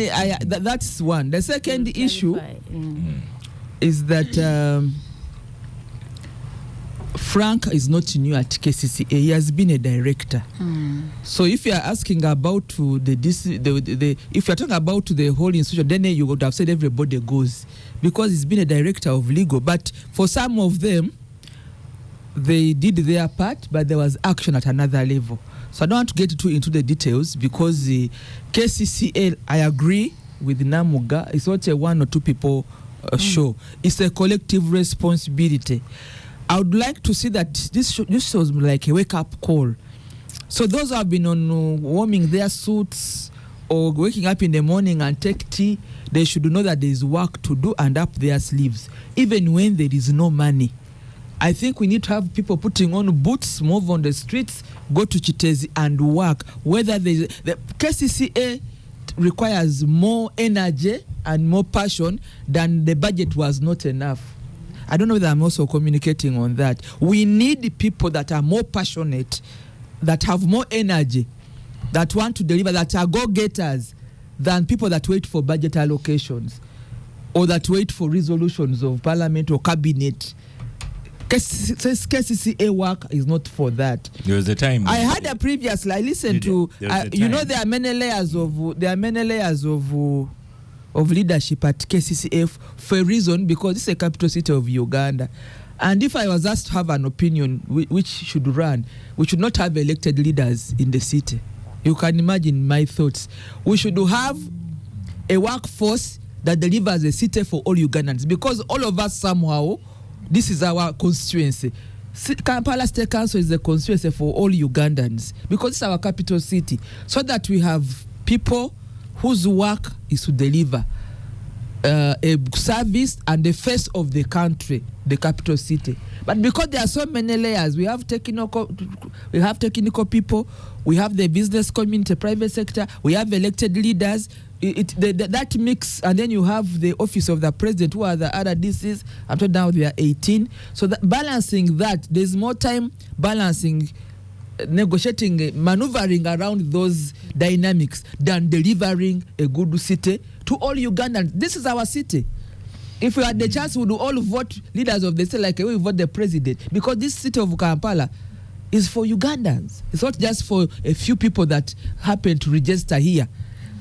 that's one. The second issue is that Frank is not new at KCCA. He has been a director. So if you are asking about if you are talking about the whole institution, then you would have said everybody goes, because he's been a director of legal. But for some of them, they did their part, but there was action at another level. So I don't want to get into the details, because the KCCA, I agree with Namuga, it's not a one or two people show. It's a collective responsibility. I would like to see that this was like a wake-up call. So those who have been on warming their suits or waking up in the morning and take tea, they should know that there is work to do and up their sleeves, even when there is no money. I think we need to have people putting on boots, move on the streets, go to Chitezi and work. Whether the KCCA requires more energy and more passion than the budget was not enough. I don't know whether I'm also communicating on that. We need people that are more passionate, that have more energy, that want to deliver, that are go-getters, than people that wait for budget allocations or that wait for resolutions of parliament or cabinet. KCCA work is not for that. There was a time I had a previously. I listened to. There are many layers of leadership at KCCA for a reason, because it's a capital city of Uganda. And if I was asked to have an opinion which should run, we should not have elected leaders in the city. You can imagine my thoughts. We should have a workforce that delivers a city for all Ugandans, because all of us somehow, this is our constituency. Kampala State Council is the constituency for all Ugandans, because it's our capital city, so that we have people whose work is to deliver a service and the face of the country, the capital city. But because there are so many layers, we have technical people, we have the business community, private sector, we have elected leaders. That mix, and then you have the office of the president, who are the other DCs. I'm talking now, we are 18. So balancing that, there's more time balancing, negotiating, maneuvering around those dynamics than delivering a good city to all Ugandans. This is our city. If we had the chance, we would all vote leaders of the state like we vote the president, because this city of Kampala is for Ugandans. It's not just for a few people that happen to register here.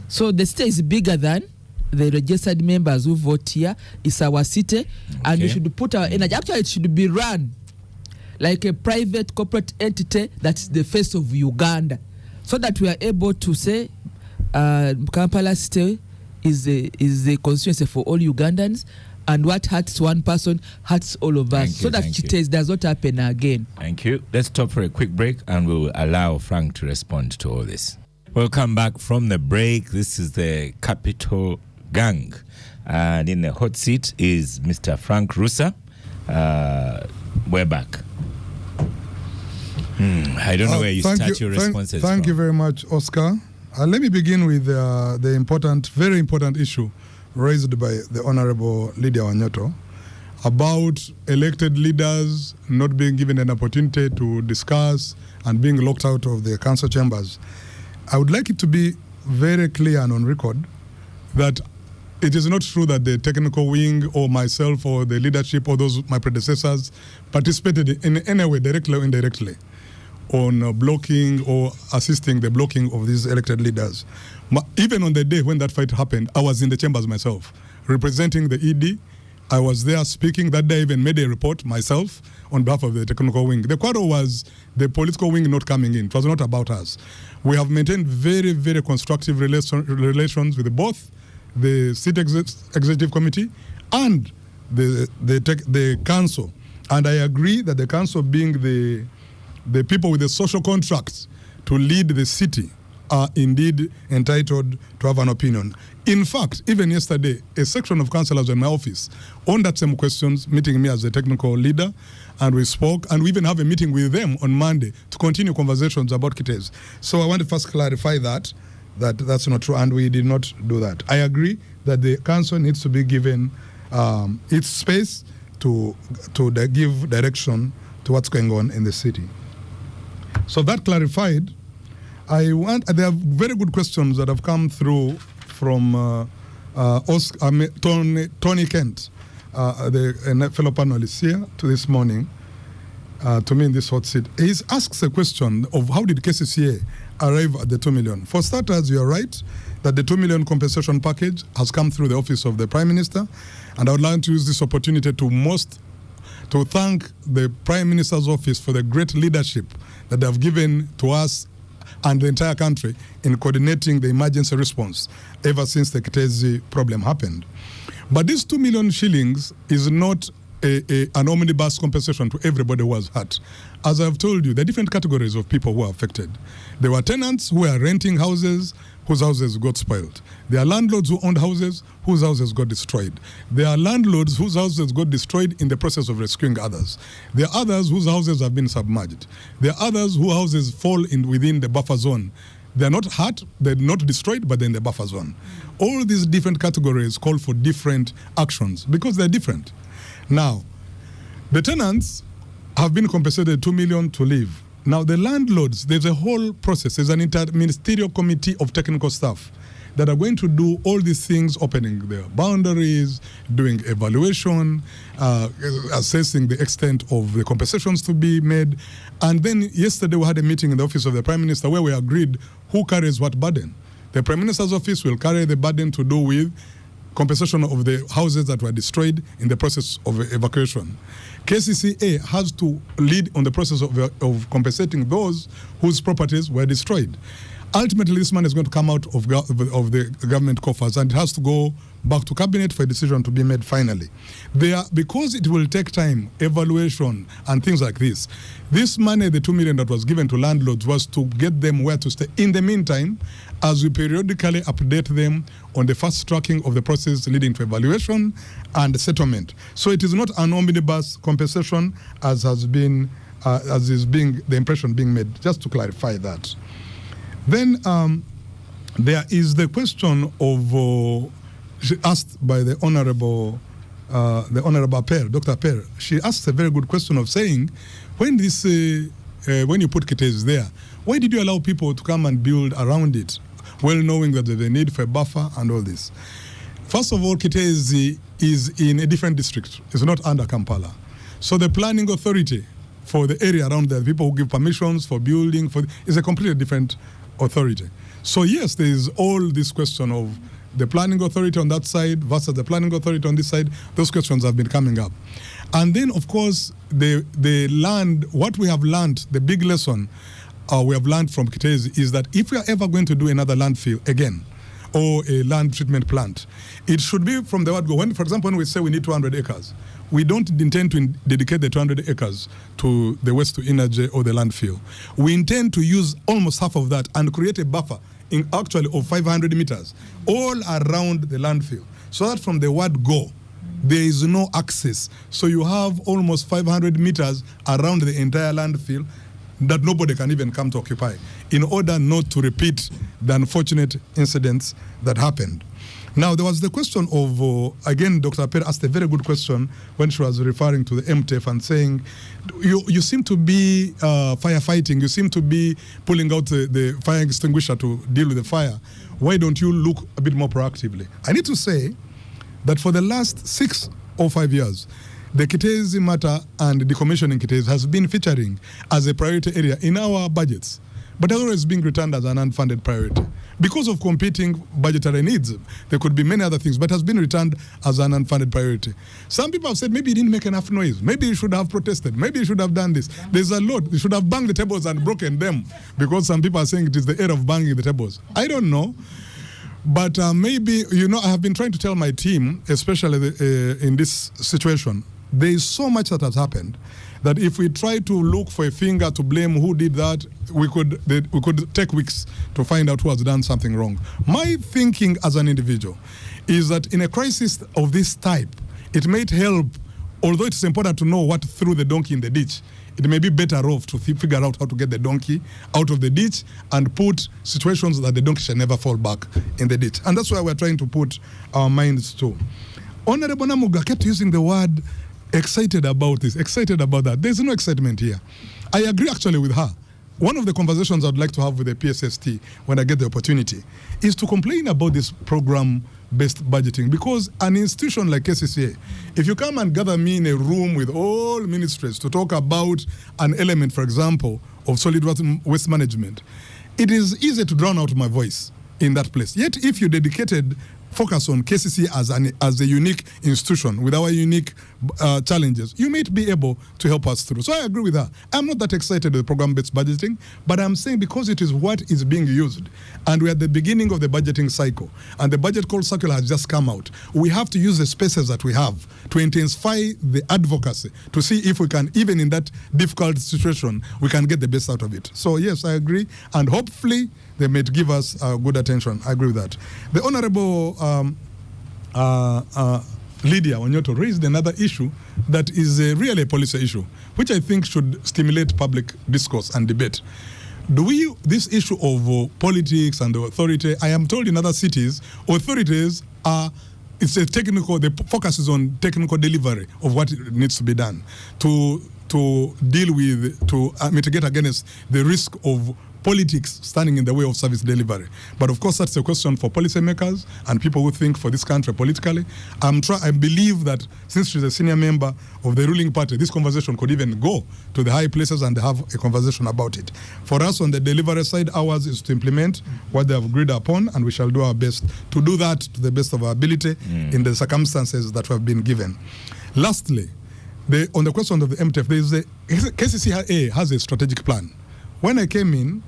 So the state is bigger than the registered members who vote here. It's our city, and we should put our energy. Actually, it should be run like a private corporate entity that's the face of Uganda, so that we are able to say Kampala State is a constituency for all Ugandans, and what hurts one person hurts all of us, so that Chitez does not happen again. Thank you. Let's stop for a quick break, and we'll allow Frank to respond to all this. Welcome back from the break. This is the Capital Gang, and in the hot seat is Mr. Frank Rusa. We're back. I don't know where you start your responses. Thank you very much, Oscar. Let me begin with the very important issue raised by the Honorable Lydia Wanyoto about elected leaders not being given an opportunity to discuss and being locked out of the council chambers. I would like it to be very clear and on record that it is not true that the technical wing or myself or the leadership or my predecessors participated in any way, directly or indirectly, on blocking or assisting the blocking of these elected leaders. Even on the day when that fight happened, I was in the chambers myself, representing the ED. I was there speaking. That day I even made a report myself on behalf of the technical wing. The quarrel was the political wing not coming in. It was not about us. We have maintained very, very constructive relations with both the City Executive Committee and the council. And I agree that the council, being the people with the social contracts to lead the city are indeed entitled to have an opinion. In fact, even yesterday, a section of councillors in my office on that same questions, meeting me as a technical leader, and we spoke, and we even have a meeting with them on Monday to continue conversations about Kitezi. So I want to first clarify that's not true, and we did not do that. I agree that the council needs to be given its space to give direction to what's going on in the city. So that clarified, there are very good questions that have come through from Tony Kent, the fellow panelist here to this morning, to me in this hot seat. He asks a question of how did KCCA arrive at the 2 million. For starters, you are right that the 2 million compensation package has come through the office of the Prime Minister, and I would like to use this opportunity to thank the Prime Minister's office for the great leadership that they have given to us and the entire country in coordinating the emergency response ever since the Kitezi problem happened. But this 2 million shillings is not an omnibus compensation to everybody who was hurt. As I've told you, there are different categories of people who are affected. There were tenants who were renting houses whose houses got spoiled. There are landlords who owned houses whose houses got destroyed. There are landlords whose houses got destroyed in the process of rescuing others. There are others whose houses have been submerged. There are others whose houses fall within the buffer zone. They're not hurt, they're not destroyed, but they're in the buffer zone. All these different categories call for different actions because they're different. Now, the tenants have been compensated 2 million to leave. Now, the landlords, there's a whole process. There's an interministerial committee of technical staff that are going to do all these things, opening their boundaries, doing evaluation, assessing the extent of the compensations to be made. And then yesterday we had a meeting in the office of the Prime Minister where we agreed who carries what burden. The Prime Minister's office will carry the burden to do with compensation of the houses that were destroyed in the process of evacuation. KCCA has to lead on the process of compensating those whose properties were destroyed. Ultimately, this money is going to come out of the government coffers, and it has to go back to cabinet for a decision to be made finally. Because it will take time, evaluation, and things like this. This money, the 2 million that was given to landlords, was to get them where to stay. In the meantime, as we periodically update them on the fast tracking of the process leading to evaluation and settlement. So it is not an omnibus compensation as is being the impression being made. Just to clarify that. Then there is the question of asked by the Honorable Per, Dr. Per. She asked a very good question of saying, when you put Kitezi there, why did you allow people to come and build around it, well knowing that there's a need for a buffer and all this? First of all, Kitezi is in a different district. It's not under Kampala. So the planning authority for the area around there, the people who give permissions for building, is a completely different authority. So yes, there is all this question of the planning authority on that side versus the planning authority on this side. Those questions have been coming up. And then, of course, the land, what we have learned, the big lesson we have learned from Kitezi is that if we are ever going to do another landfill again, or a land treatment plant, it should be from the word go. When, for example, when we say we need 200 acres, we don't intend to dedicate the 200 acres to the waste to energy or the landfill. We intend to use almost half of that and create a buffer of 500 meters all around the landfill, so that from the word go, there is no access. So you have almost 500 meters around the entire landfill that nobody can even come to occupy, in order not to repeat the unfortunate incidents that happened. Now, there was the question of, again, Dr. Per asked a very good question when she was referring to the MTF and saying, you seem to be firefighting, you seem to be pulling out the fire extinguisher to deal with the fire. Why don't you look a bit more proactively? I need to say that for the last 6 or 5 years, the Kitezi matter and decommissioning Kitezi has been featuring as a priority area in our budgets, but has always been returned as an unfunded priority. Because of competing budgetary needs, there could be many other things, but has been returned as an unfunded priority. Some people have said maybe he didn't make enough noise, maybe he should have protested, maybe he should have done this. There's a lot. He should have banged the tables and broken them, because some people are saying it is the era of banging the tables. I don't know. But maybe, I have been trying to tell my team, especially in this situation, there is so much that has happened that if we try to look for a finger to blame who did that, we could take weeks to find out who has done something wrong. My thinking as an individual is that in a crisis of this type, it might help, although it's important to know what threw the donkey in the ditch, it may be better off to figure out how to get the donkey out of the ditch and put situations that the donkey shall never fall back in the ditch. And that's why we're trying to put our minds to. Honorable Namuga kept using the word excited about this, excited about that. There's no excitement here. I agree actually with her. One of the conversations I'd like to have with the PSST when I get the opportunity is to complain about this program-based budgeting, because an institution like KCCA, if you come and gather me in a room with all ministries to talk about an element, for example, of solid waste management, it is easy to drown out my voice in that place. Yet if you dedicated focus on KCCA as a unique institution with our unique challenges, you might be able to help us through. So I agree with her. I'm not that excited with program-based budgeting, but I'm saying because it is what is being used, and we're at the beginning of the budgeting cycle, and the budget call circular has just come out, we have to use the spaces that we have to intensify the advocacy to see if we can, even in that difficult situation, we can get the best out of it. So yes, I agree, and hopefully they may give us good attention. I agree with that. The Honorable Lydia Wanyoto raised another issue that is really a policy issue, which I think should stimulate public discourse and debate. This issue of politics and authority, I am told in other cities, authorities are, it's a technical, the focus is on technical delivery of what needs to be done to deal with, to mitigate against the risk of politics standing in the way of service delivery. But of course, that's a question for policymakers and people who think for this country politically. I believe that since she's a senior member of the ruling party, this conversation could even go to the high places and have a conversation about it. For us on the delivery side, ours is to implement what they have agreed upon, and we shall do our best to do that to the best of our ability in the circumstances that we have been given. Lastly, on the question of the MTF, KCCA has a strategic plan. When I came in,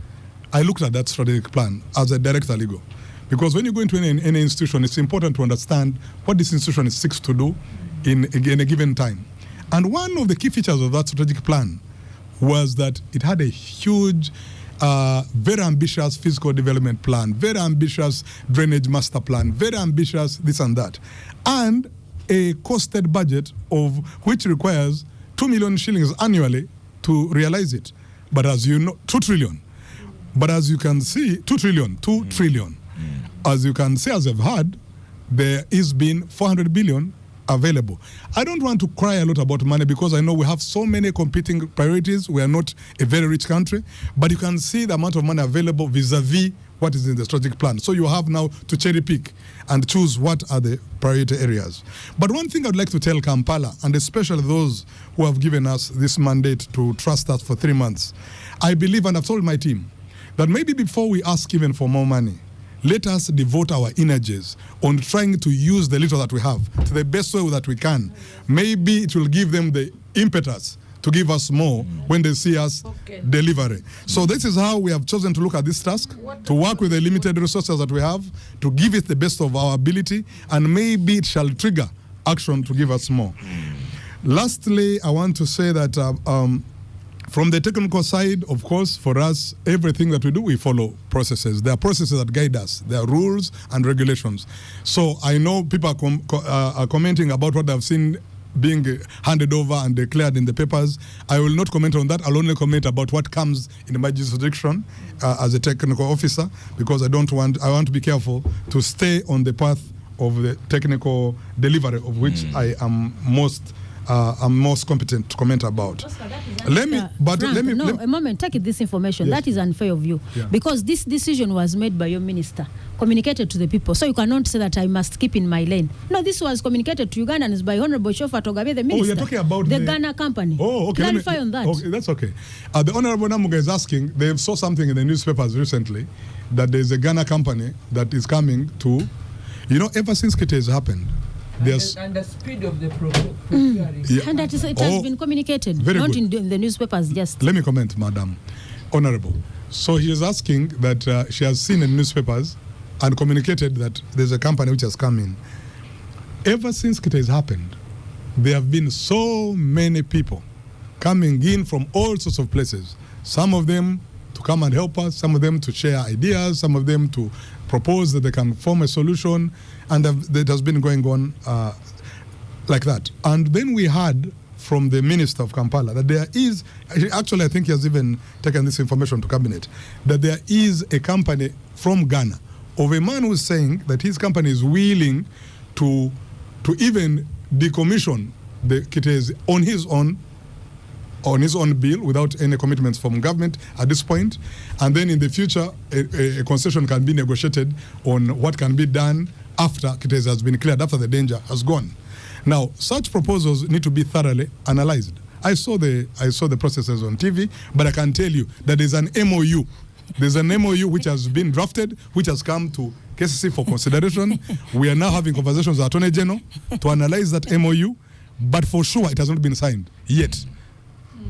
I looked at that strategic plan as a director legal. Because when you go into any institution, it's important to understand what this institution seeks to do in a given time. And one of the key features of that strategic plan was that it had a huge, very ambitious physical development plan, very ambitious drainage master plan, very ambitious this and that, and a costed budget of which requires 2 million shillings annually to realize it. But as you know, 2 trillion. But as you can see, 2 trillion. As you can see, as I've heard, there is been 400 billion available. I don't want to cry a lot about money because I know we have so many competing priorities. We are not a very rich country, but you can see the amount of money available vis-a-vis what is in the strategic plan. So you have now to cherry pick and choose what are the priority areas. But one thing I'd like to tell Kampala, and especially those who have given us this mandate to trust us for 3 months, I believe, and I've told my team, that maybe before we ask even for more money, let us devote our energies on trying to use the little that we have to the best way that we can. Maybe it will give them the impetus to give us more when they see us delivering. So this is how we have chosen to look at this task, to work with the limited resources that we have, to give it the best of our ability, and maybe it shall trigger action to give us more. Lastly, I want to say that from the technical side, of course, for us, everything that we do, we follow processes. There are processes that guide us. There are rules and regulations. So I know people are commenting about what I've seen being handed over and declared in the papers. I will not comment on that. I'll only comment about what comes in my jurisdiction as a technical officer, because I want to be careful to stay on the path of the technical delivery of which I am most competent to comment about. A moment, take this information. Yes. That is unfair of you. Yeah. Because this decision was made by your minister, communicated to the people. So you cannot say that I must keep in my lane. No, this was communicated to Ugandans by Honorable Shofa Togabe, the minister. Oh, you're talking about the Ghana company. Oh, okay. Clarify on that. Okay, that's okay. The Honorable Namuga is asking, they saw something in the newspapers recently, that there's a Ghana company that is coming to, ever since Kite has happened, and the speed of the procuring. And that it has been communicated, not in the newspapers just. Let me comment, Madam Honorable. So he is asking that she has seen in newspapers and communicated that there's a company which has come in. Ever since it has happened, there have been so many people coming in from all sorts of places. Some of them to come and help us, some of them to share ideas, some of them to propose that they can form a solution, and that has been going on like that. And then we heard from the Minister of Kampala that there is, actually I think he has even taken this information to Cabinet, that there is a company from Ghana of a man who's saying that his company is willing to even decommission the Kitezi on his own bill without any commitments from government at this point, and then in the future a concession can be negotiated on what can be done after Kitezi has been cleared, after the danger has gone. Now, such proposals need to be thoroughly analyzed. I saw the processes on TV, but I can tell you that there's an MOU. There's an MOU which has been drafted, which has come to KCCA for consideration. We are now having conversations with Attorney General to analyze that MOU, but for sure it has not been signed yet.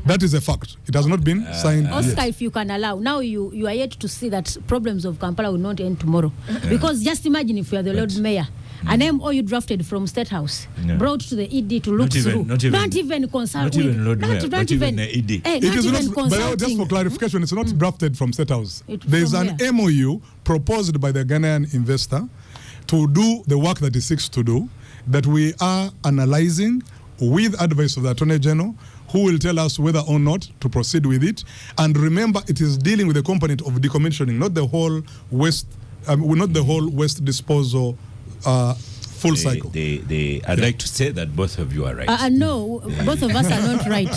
That is a fact. It has not been signed Oscar, yet. if you can allow, now you are yet to see that problems of Kampala will not end tomorrow. Because just imagine if you are the Lord Mayor, an MOU drafted from State House, brought to the ED to look through. Not even consult. Not even Lord Mayor, not even the ED. It is not, but just for clarification, it's not drafted from State House. There's an MOU proposed by the Ghanaian investor to do the work that he seeks to do, that we are analyzing with advice of the Attorney General, who will tell us whether or not to proceed with it. And remember, it is dealing with the component of decommissioning, not the whole waste disposal full cycle. I'd like to say that both of you are right. No, both of us are not right.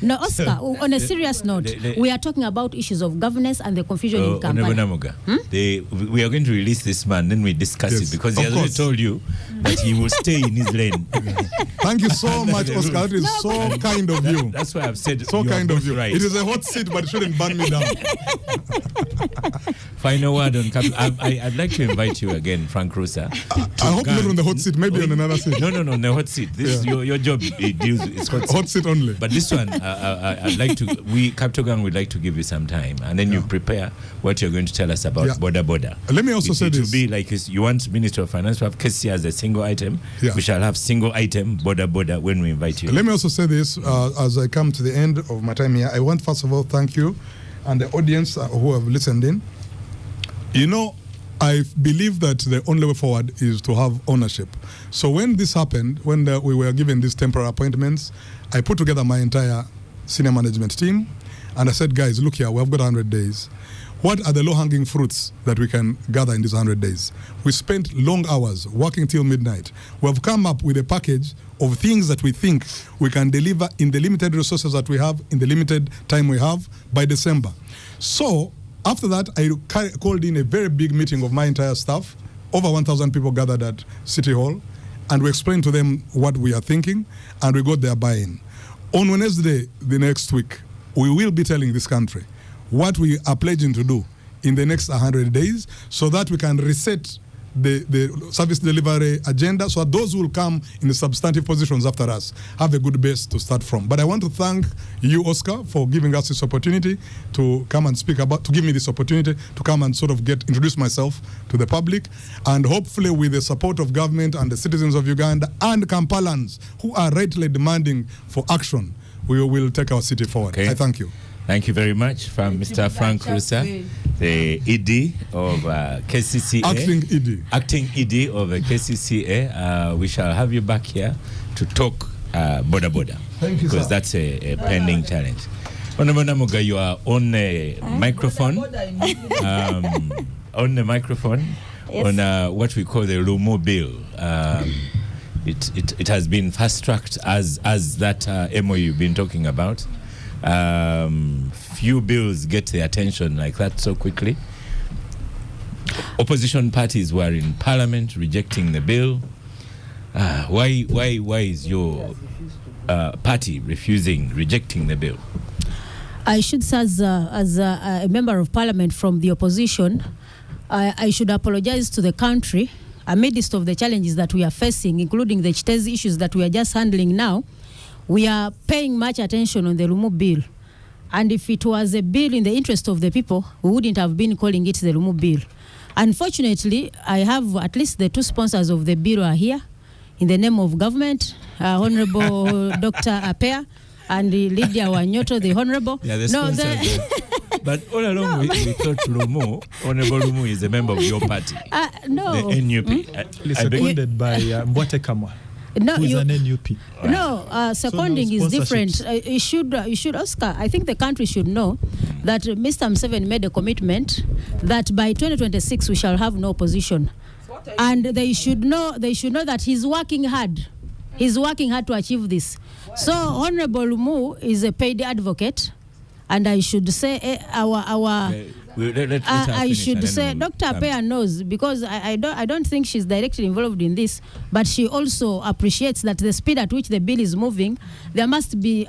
No, Oscar, on a serious note, we are talking about issues of governance and the confusion in Kampala. We are going to release this man, then we discuss it, because he has already told you that he will stay in his lane. Thank you so much, Oscar. That is so kind of you. That's why I've said so kind of you. Right. It is a hot seat, but it shouldn't burn me down. Final word on I'd like to invite you again, Frank Rusa. I hope not on the hot seat, maybe on another seat. No, on the hot seat. This your job is hot seat only. But this one, I'd like to. Capital Gang would like to give you some time, and then you prepare what you're going to tell us about border. Let me also say this: it will be like you want Minister of Finance to have KCCA as a single item. Yeah. We shall have single item border when we invite you. Let me also say this as I come to the end of my time here. I want first of all thank you and the audience who have listened in. You know, I believe that the only way forward is to have ownership. So when this happened, when we were given these temporary appointments, I put together my entire senior management team, and I said, guys, look here, we have got 100 days. What are the low-hanging fruits that we can gather in these 100 days? We spent long hours working till midnight. We have come up with a package of things that we think we can deliver in the limited resources that we have, in the limited time we have, by December. So after that, I called in a very big meeting of my entire staff. Over 1,000 people gathered at City Hall, and we explained to them what we are thinking, and we got their buy-in. On Wednesday, the next week, we will be telling this country what we are pledging to do in the next 100 days, so that we can reset the service delivery agenda, so that those who will come in the substantive positions after us have a good base to start from. But I want to thank you, Oscar, for giving us this opportunity to come and to give me this opportunity to come and sort of introduce myself to the public, and hopefully with the support of government and the citizens of Uganda and Kampalans who are rightly demanding for action, we will take our city forward. Okay. I thank you. Thank you very much from Mr. Frank Rusa, the ED of KCCA. Acting ED of KCCA. We shall have you back here to talk border. Thank you, because sir. That's a pending challenge. Honorable Namuga, you are on a microphone. On the microphone, yes. On what we call the Lumu bill. It has been fast-tracked as that MOU you've been talking about. Few bills get the attention like that so quickly. Opposition parties were in parliament rejecting the bill. Why is your party rejecting the bill? I should say, as a member of parliament from the opposition, I should apologize to the country amidst of the challenges that we are facing, including the Kitezi issues that we are just handling now. We are paying much attention on the Lumu bill. And if it was a bill in the interest of the people, we wouldn't have been calling it the Lumu bill. Unfortunately, I have at least the two sponsors of the bill are here in the name of government, Honorable Dr. Apea and Lydia Wanyoto, the Honorable. Yeah, the sponsors. But all along, we thought Lumu, Honorable Lumu is a member of your party. No. The NUP. Seconded by Mbwate Kamwa. No, who is an NUP. No, seconding is different. You should, Oscar, I think the country should know that Mr. Museveni made a commitment that by 2026 we shall have no opposition. And they should know that he's working hard. He's working hard to achieve this. So Honorable Lumu is a paid advocate, and I should say I should say Dr. Apea knows, because I don't think she's directly involved in this, but she also appreciates that the speed at which the bill is moving, there must be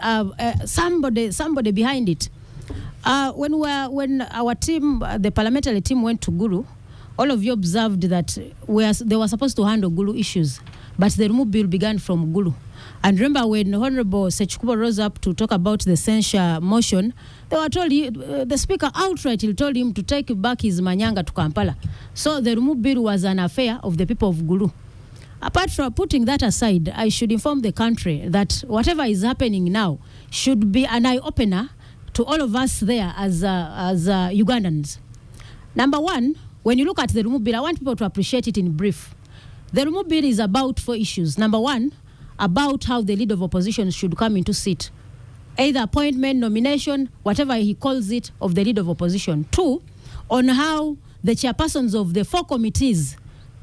somebody behind it. When our team, the parliamentary team, went to Gulu, all of you observed that they were supposed to handle Gulu issues, but the Lumu bill began from Gulu. And remember when Honorable Sechikubo rose up to talk about the censure motion, they were told, the speaker outrightly told him to take back his manyanga to Kampala. So the Lumu bill was an affair of the people of Gulu. Apart from putting that aside, I should inform the country that whatever is happening now should be an eye-opener to all of us there as Ugandans. Number one, when you look at the Lumu bill, I want people to appreciate it in brief. The Lumu bill is about 4 issues. Number one, about how the leader of opposition should come into seat. Either appointment, nomination, whatever he calls it, of the leader of opposition. 2, on how the chairpersons of the 4 committees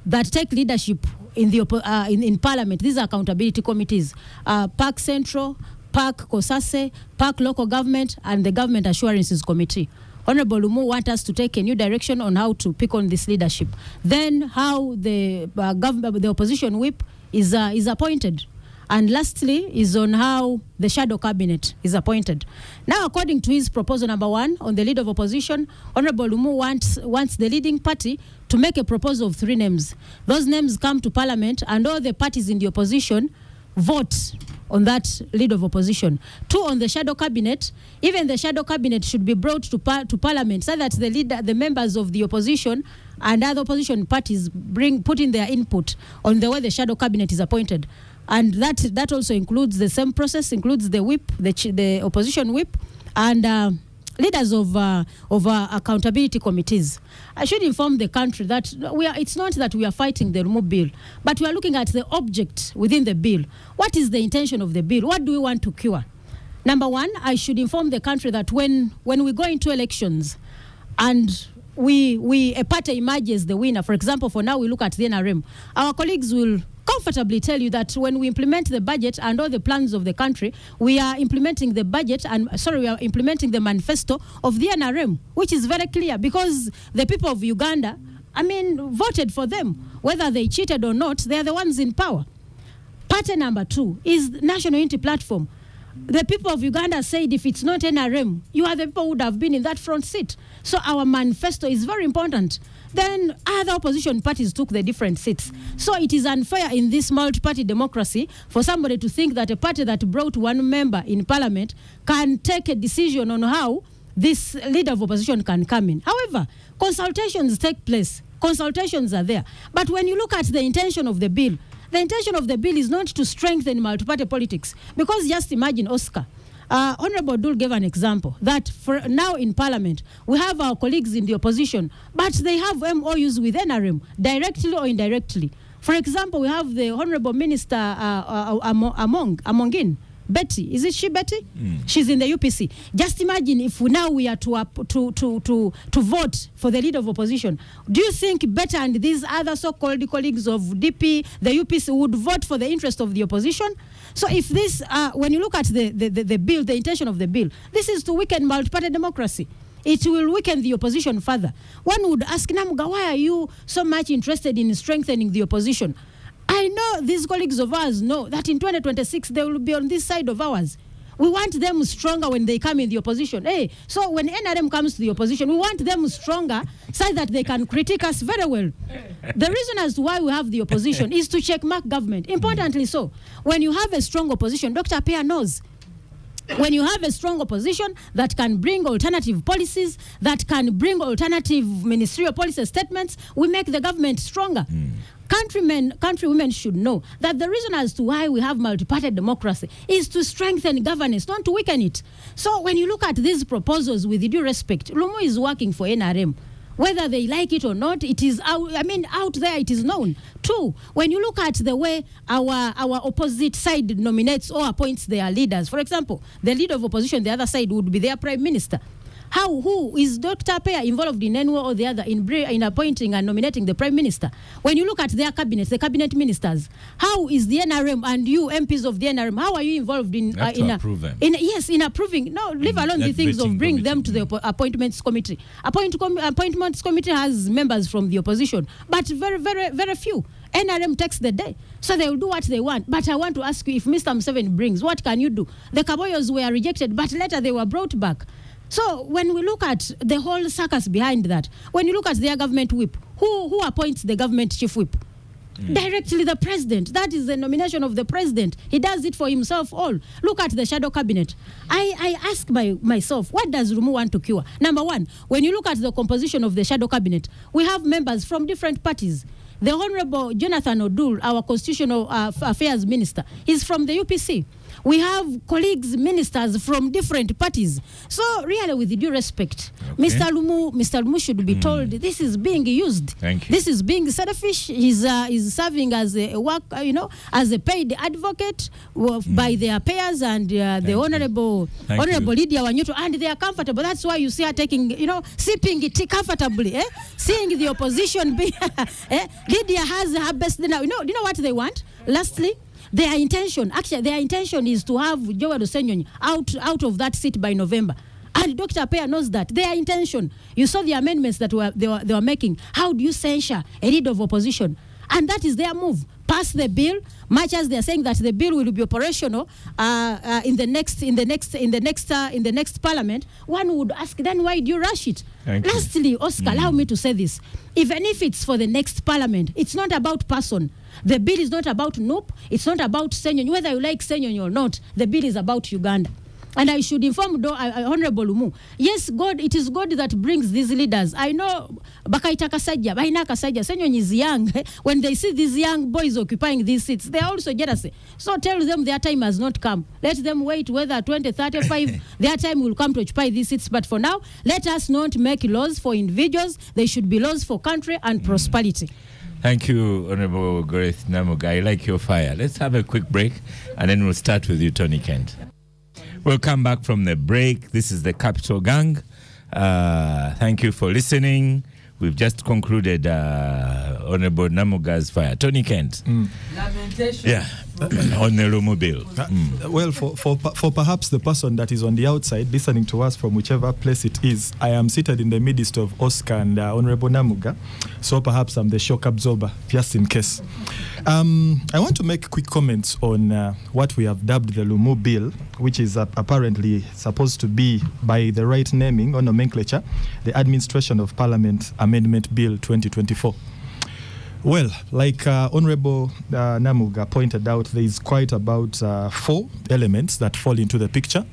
that take leadership in Parliament, these are accountability committees, Park Central, Park Kosase, Park Local Government, and the Government Assurances Committee. Honorable Lumu wants us to take a new direction on how to pick on this leadership. Then how the opposition whip is appointed. And lastly is on how the shadow cabinet is appointed. Now, according to his proposal number 1 on the leader of opposition, Honorable Lumu wants the leading party to make a proposal of 3 names. Those names come to Parliament, and all the parties in the opposition vote on that leader of opposition. 2, on the shadow cabinet. Even the shadow cabinet should be brought to Parliament so that the members of the opposition and other opposition parties put in their input on the way the shadow cabinet is appointed. And that also includes the same process, includes the whip, the opposition whip, and leaders of accountability committees. I should inform the country that it's not that we are fighting the Lumu bill, but we are looking at the object within the bill. What is the intention of the bill? What do we want to cure? Number 1, I should inform the country that when we go into elections and a party emerges the winner, for example, for now we look at the NRM, our colleagues will comfortably tell you that when we implement the budget and all the plans of the country, we are implementing the manifesto of the NRM, which is very clear because the people of Uganda, voted for them. Whether they cheated or not, they are the ones in power. Party number 2 is National Unity Platform. The people of Uganda said if it's not NRM, you are the people who would have been in that front seat. So our manifesto is very important. Then other opposition parties took the different seats. So it is unfair in this multi-party democracy for somebody to think that a party that brought 1 member in Parliament can take a decision on how this leader of opposition can come in. However, consultations take place. Consultations are there. But when you look at the intention of the bill is not to strengthen multi-party politics. Because just imagine, Oscar, Honorable Dul gave an example that for now in Parliament, we have our colleagues in the opposition, but they have MOUs with NRM, directly or indirectly. For example, we have the Honorable Minister Amongin, Betty. Is it she, Betty? She's in the UPC. Just imagine if we are to vote for the leader of opposition. Do you think Betty and these other so-called colleagues of DP, the UPC, would vote for the interest of the opposition? So if this, when you look at the bill, the intention of the bill, this is to weaken multi-party democracy. It will weaken the opposition further. One would ask, Namuga, why are you so much interested in strengthening the opposition? I know these colleagues of ours know that in 2026 they will be on this side of ours. We want them stronger when they come in the opposition. So when NRM comes to the opposition, we want them stronger so that they can critique us very well. The reason as to why we have the opposition is to checkmark government. Importantly so, when you have a strong opposition, Dr. Apea knows, when you have a strong opposition that can bring alternative policies, that can bring alternative ministerial policy statements, we make the government stronger. countrywomen should know that the reason as to why we have multi-party democracy is to strengthen governance, not to weaken it. So when you look at these proposals, with due respect, Lumu is working for NRM. Whether they like it or not, it is out, out there it is known. Two, when you look at the way our opposite side nominates or appoints their leaders, for example, the leader of opposition, the other side would be their prime minister. Who is Dr. Peya involved in one way or the other in appointing and nominating the prime minister? When you look at their cabinets, the cabinet ministers, how is the NRM and you MPs of the NRM, how are you involved in in approving? No, leave alone the things of bring them to the appointments committee. Appointments committee has members from the opposition, but very, very, very few. NRM takes the day. So they will do what they want. But I want to ask you, if Mr. Museveni brings, what can you do? The Kaboyos were rejected, but later they were brought back. So when we look at the whole circus behind that, when you look at their government whip, who appoints the government chief whip? Directly the president. That is the nomination of the president. He does it for himself all. Look at the shadow cabinet. I ask myself, what does Lumu want to cure? Number one, when you look at the composition of the shadow cabinet, we have members from different parties. The Honorable Jonathan Odul, our Constitutional Affairs Minister, is from the UPC. We have colleagues, ministers from different parties. So really, with due respect, Mr. Lumu should be told this is being used. Thank you. This is being selfish. He's serving as a as a paid advocate by their peers and the honorable Lydia Wanyuto, and they are comfortable. That's why you see her taking, sipping it comfortably, seeing the opposition be. Lydia has her best. Now, do you know what they want? Lastly, their intention is to have Joel Osenyonyi out of that seat by November. And Dr. Peya knows that. Their intention. You saw the amendments that they were making. How do you censure a leader of opposition? And that is their move. Pass the bill, much as they are saying that the bill will be operational in the next parliament. One would ask, then why do you rush it? Lastly, Oscar, allow me to say this. Even if it's for the next parliament, it's not about person. The bill is not about Noop. It's not about Senyonyi. Whether you like Senyonyi or not, the bill is about Uganda. And I should inform Honorable Lumu, yes, God, it is God that brings these leaders. I know Bakaita Kasajja, Baina Kasajja, Senyonyi is young. When they see these young boys occupying these seats, they are also jealous. So tell them their time has not come. Let them wait whether 2035, their time will come to occupy these seats. But for now, let us not make laws for individuals. They should be laws for country and prosperity. Thank you, Honorable Grace Namuga. I like your fire. Let's have a quick break, and then we'll start with you, Tony Kent. We'll come back from the break. This is the Capital Gang. Thank you for listening. We've just concluded Honorable Namuga's fire. Tony Kent. Lamentation. Yeah, on the Lumu bill. Well, for perhaps the person that is on the outside listening to us from whichever place it is, I am seated in the midst of Oscar and Honorable Namuga, so perhaps I'm the shock absorber, just in case. I want to make quick comments on what we have dubbed the Lumu bill, which is apparently supposed to be, by the right naming or nomenclature, the Administration of Parliament Amendment Bill 2024. Well, like Honorable Namuga pointed out, there is quite about 4 elements that fall into the picture.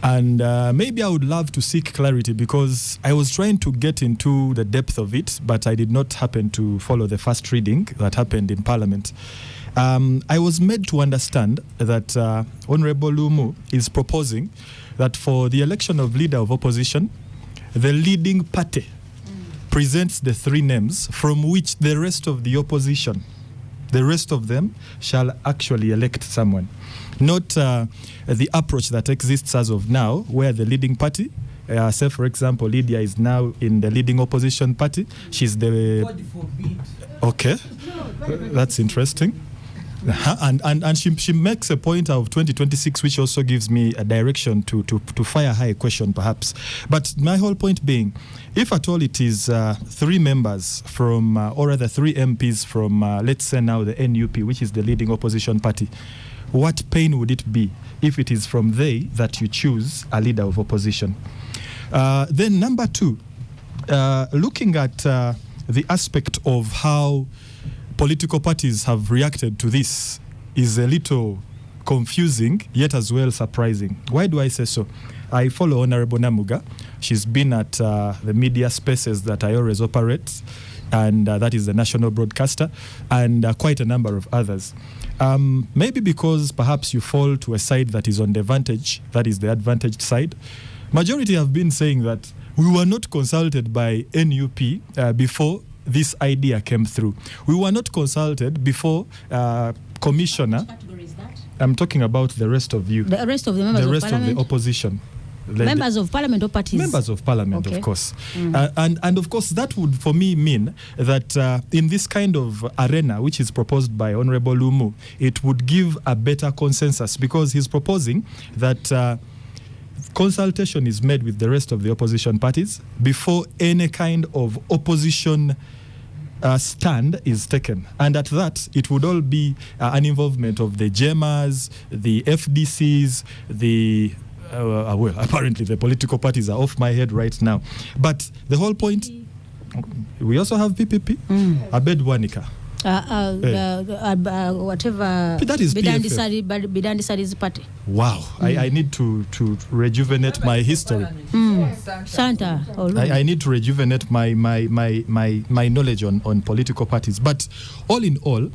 And maybe I would love to seek clarity, because I was trying to get into the depth of it, but I did not happen to follow the first reading that happened in Parliament. I was made to understand that Honorable Lumu is proposing that for the election of leader of opposition, the leading party presents the 3 names from which the rest of the opposition, the rest of them, shall actually elect someone. Not the approach that exists as of now, where the leading party, say for example, Lydia is now in the leading opposition party. She's the... God forbid. Okay, that's interesting. And she makes a point of 2026, which also gives me a direction to fire her a question, perhaps. But my whole point being, if at all it is 3 members from, or rather 3 MPs from, let's say now the NUP, which is the leading opposition party, what pain would it be if it is from they that you choose a leader of opposition? Then number 2, looking at the aspect of how political parties have reacted to this is a little confusing, yet as well surprising. Why do I say so? I follow Honorable Namuga. She's been at the media spaces that I always operate. and that is the national broadcaster, and quite a number of others. Maybe because perhaps you fall to a side that is on the advantage, that is the advantaged side. Majority have been saying that we were not consulted by NUP before this idea came through. We were not consulted before Commissioner. Which category is that? I'm talking about the rest of you. The rest of the members The of rest of parliament? the opposition. Members of parliament or parties? Members of parliament, Okay. of course. And of course, that would, for me, mean that in this kind of arena, which is proposed by Honorable Lumu, it would give a better consensus, because he's proposing that consultation is made with the rest of the opposition parties before any kind of opposition stand is taken. And at that, it would all be an involvement of the GEMAs, the FDCs, the well, apparently the political parties are off my head right now. But the whole point, we also have PPP, Abed Wanika. Whatever. That is Bidandi Sari's party. Wow, I need to rejuvenate my history. Santa. I need to rejuvenate my knowledge on political parties. But all in all,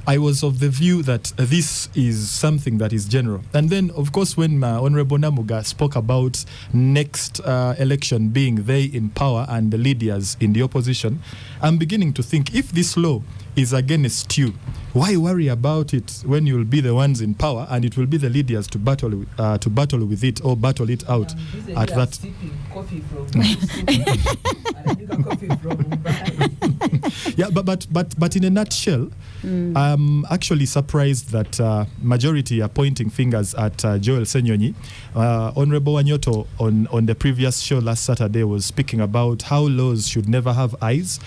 I was of the view that this is something that is general. And then, of course, when Honorable Namuga spoke about next election being they in power and the leaders in the opposition, I'm beginning to think, if this law is against you, why worry about it when you'll be the ones in power and it will be the leaders to battle with it or battle it out at that. Yeah, but in a nutshell, I'm actually surprised that majority are pointing fingers at Joel Senyonyi. Honorable Wanyoto on the previous show last Saturday was speaking about how laws should never have eyes.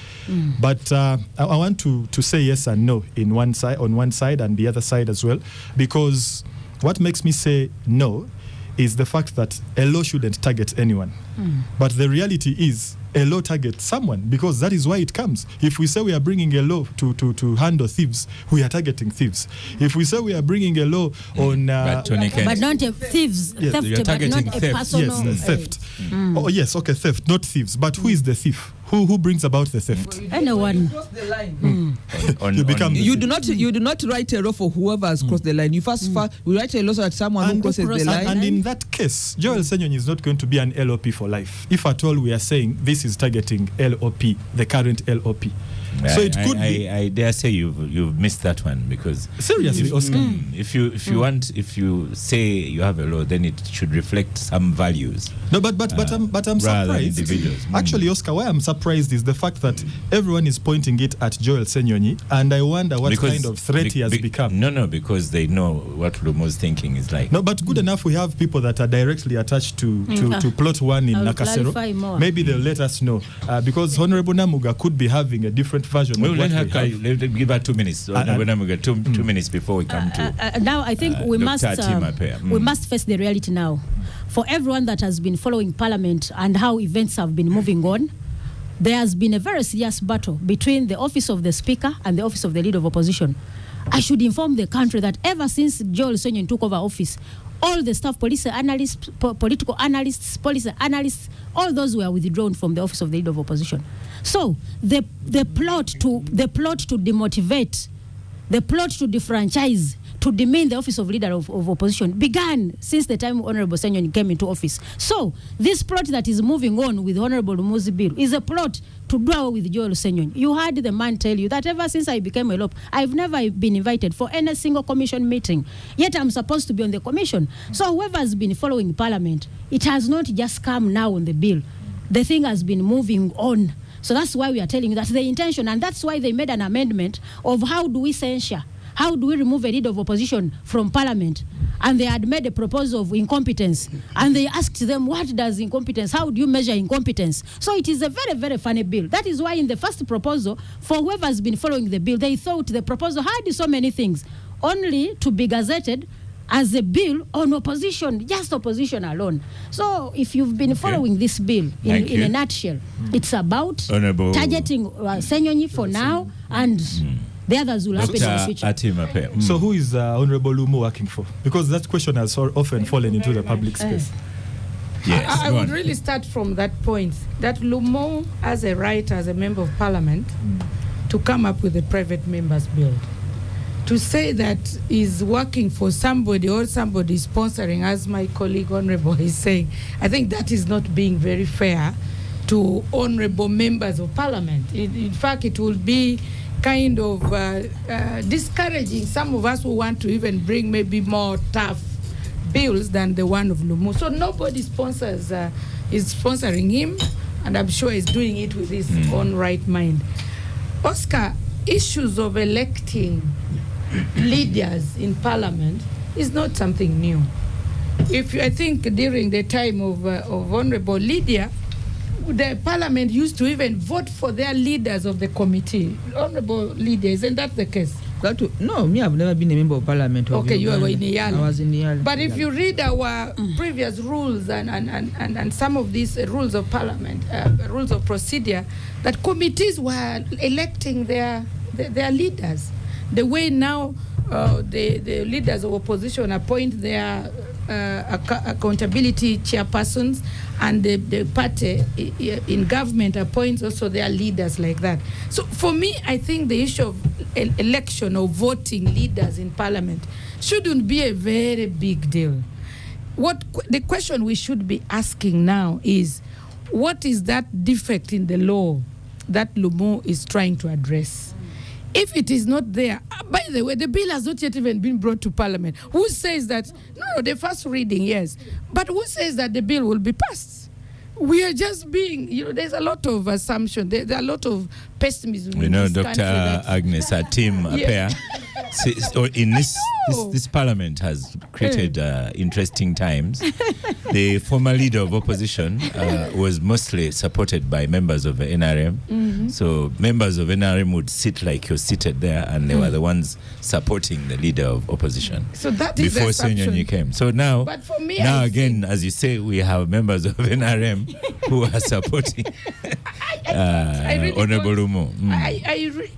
But I want to say yes and no on one side and the other side as well, because what makes me say no is the fact that a law shouldn't target anyone. But the reality is a law targets someone, because that is why it comes. If we say we are bringing a law to handle thieves, we are targeting thieves. If we say we are bringing a law on... but not thieves. Yes, theft, you're targeting but not theft. a personal... Yes, theft. Oh, yes, okay, theft, not thieves. But who is the thief? Who brings about the theft? Anyone. You do not write a law for whoever has crossed the line. You first we write a law so that someone who crosses the line. And in that case, Joel Senyonyi is not going to be an LOP for life. If at all we are saying this is targeting LOP, the current LOP. So it could be. I dare say you've missed that one, because seriously, Oscar. If you say you have a law, then it should reflect some values. No, but I'm surprised. Individuals. Actually, Oscar, why I'm surprised is the fact that everyone is pointing it at Joel Senyonyi, and I wonder what kind of threat he has become. No, because they know what Lumu's thinking is like. No, but good enough we have people that are directly attached to plot one in Nakasero. Maybe they'll let us know, because Honorable Namuga could be having a different version. We'll let her give her 2 minutes. 2 minutes before we come to. Now I think we must face the reality now. For everyone that has been following Parliament and how events have been moving on, there has been a very serious battle between the office of the Speaker and the office of the Leader of Opposition. I should inform the country that ever since Joel Senyonyi took over office, all the staff, policy analysts, political analysts, policy analysts, all those were withdrawn from the office of the Leader of Opposition. So the plot to demotivate, the plot to defranchise, to demean the office of Leader of Opposition began since the time Honorable Senyonyi came into office. So this plot that is moving on with Honorable Lumu's bill is a plot to do away with Joel Senyonyi. You heard the man tell you that ever since I became a LOP, I've never been invited for any single commission meeting. Yet I'm supposed to be on the commission. So whoever has been following Parliament, it has not just come now on the bill. The thing has been moving on. So that's why we are telling you that the intention, and that's why they made an amendment of how do we censure, how do we remove a Leader of Opposition from Parliament? And they had made a proposal of incompetence. And they asked them, what does incompetence, how do you measure incompetence? So it is a very, very funny bill. That is why in the first proposal, for whoever has been following the bill, they thought the proposal had so many things, only to be gazetted as a bill on opposition, just opposition alone. So if you've been following this bill in a nutshell, it's about targeting Senyonyi for now, and the others will happen in the future. So who is Honorable Lumu working for? Because that question has often fallen into the public space. Yes, I go would on. really start from that point, that Lumu has a right as a member of parliament to come up with a private member's bill. To say that he's working for somebody or somebody is sponsoring, as my colleague Honorable is saying, I think that is not being very fair to honorable members of parliament. In fact, it will be kind of discouraging some of us who want to even bring maybe more tough bills than the one of Lumu. So nobody is sponsoring him, and I'm sure he's doing it with his own right mind. Oscar, issues of electing leaders in parliament is not something new. I think during the time of Honorable Lydia, the parliament used to even vote for their leaders of the committee. Honorable Lydia, isn't that the case? No, me, I've never been a member of parliament. Okay, you were in Yala. I was in Yala. But if you read our previous rules and some of these rules of parliament, rules of procedure, that committees were electing their leaders. The way now the leaders of opposition appoint their accountability chairpersons, and the party in government appoints also their leaders like that. So for me, I think the issue of election or voting leaders in parliament shouldn't be a very big deal. The question we should be asking now is, what is that defect in the law that Lumu is trying to address? If it is not there, by the way, the bill has not yet even been brought to parliament. Who says that? No, the first reading, yes. But who says that the bill will be passed? We are just being, there's a lot of assumption. There are a lot of pessimism. Dr. Agnes, our team appear. In this parliament has created interesting times. The former leader of opposition was mostly supported by members of the NRM. So members of NRM would sit like you're seated there, and they were the ones supporting the leader of opposition. So that is before Senyonyi came. So now, but for me, again, as you say, we have members of NRM who are supporting Honorable Lumu.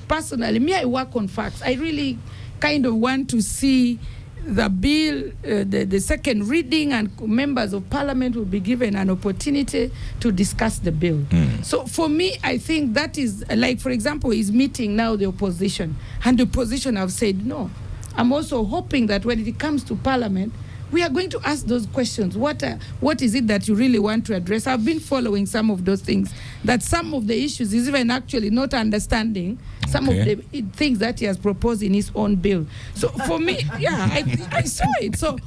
Personally, I work on facts. I really kind of want to see the bill, the second reading, and members of parliament will be given an opportunity to discuss the bill. So for me, I think that is, like, for example, he's meeting now the opposition, and the opposition have said no. I'm also hoping that when it comes to parliament, we are going to ask those questions. What is it that you really want to address? I've been following some of those things, that some of the issues is even actually not understanding some of the things that he has proposed in his own bill. So for me, I saw it. So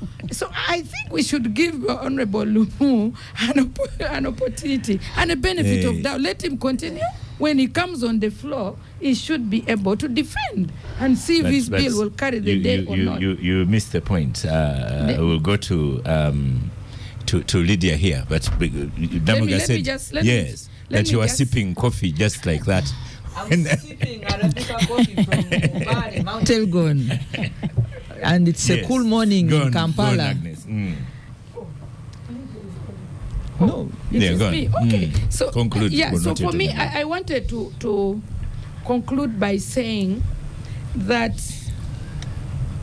I think we should give Honorable Lumu an opportunity and a benefit of doubt. Let him continue. When he comes on the floor, he should be able to defend and see if his bill will carry the day or not. You missed the point. We'll go to Lydia here, but Damuga said that you were sipping coffee just like that. I was sipping Arabica coffee from Mbale, Mount Elgon, and it's a cool morning in Kampala. No, it is me. Okay, so conclude. So for me, I wanted to conclude by saying that,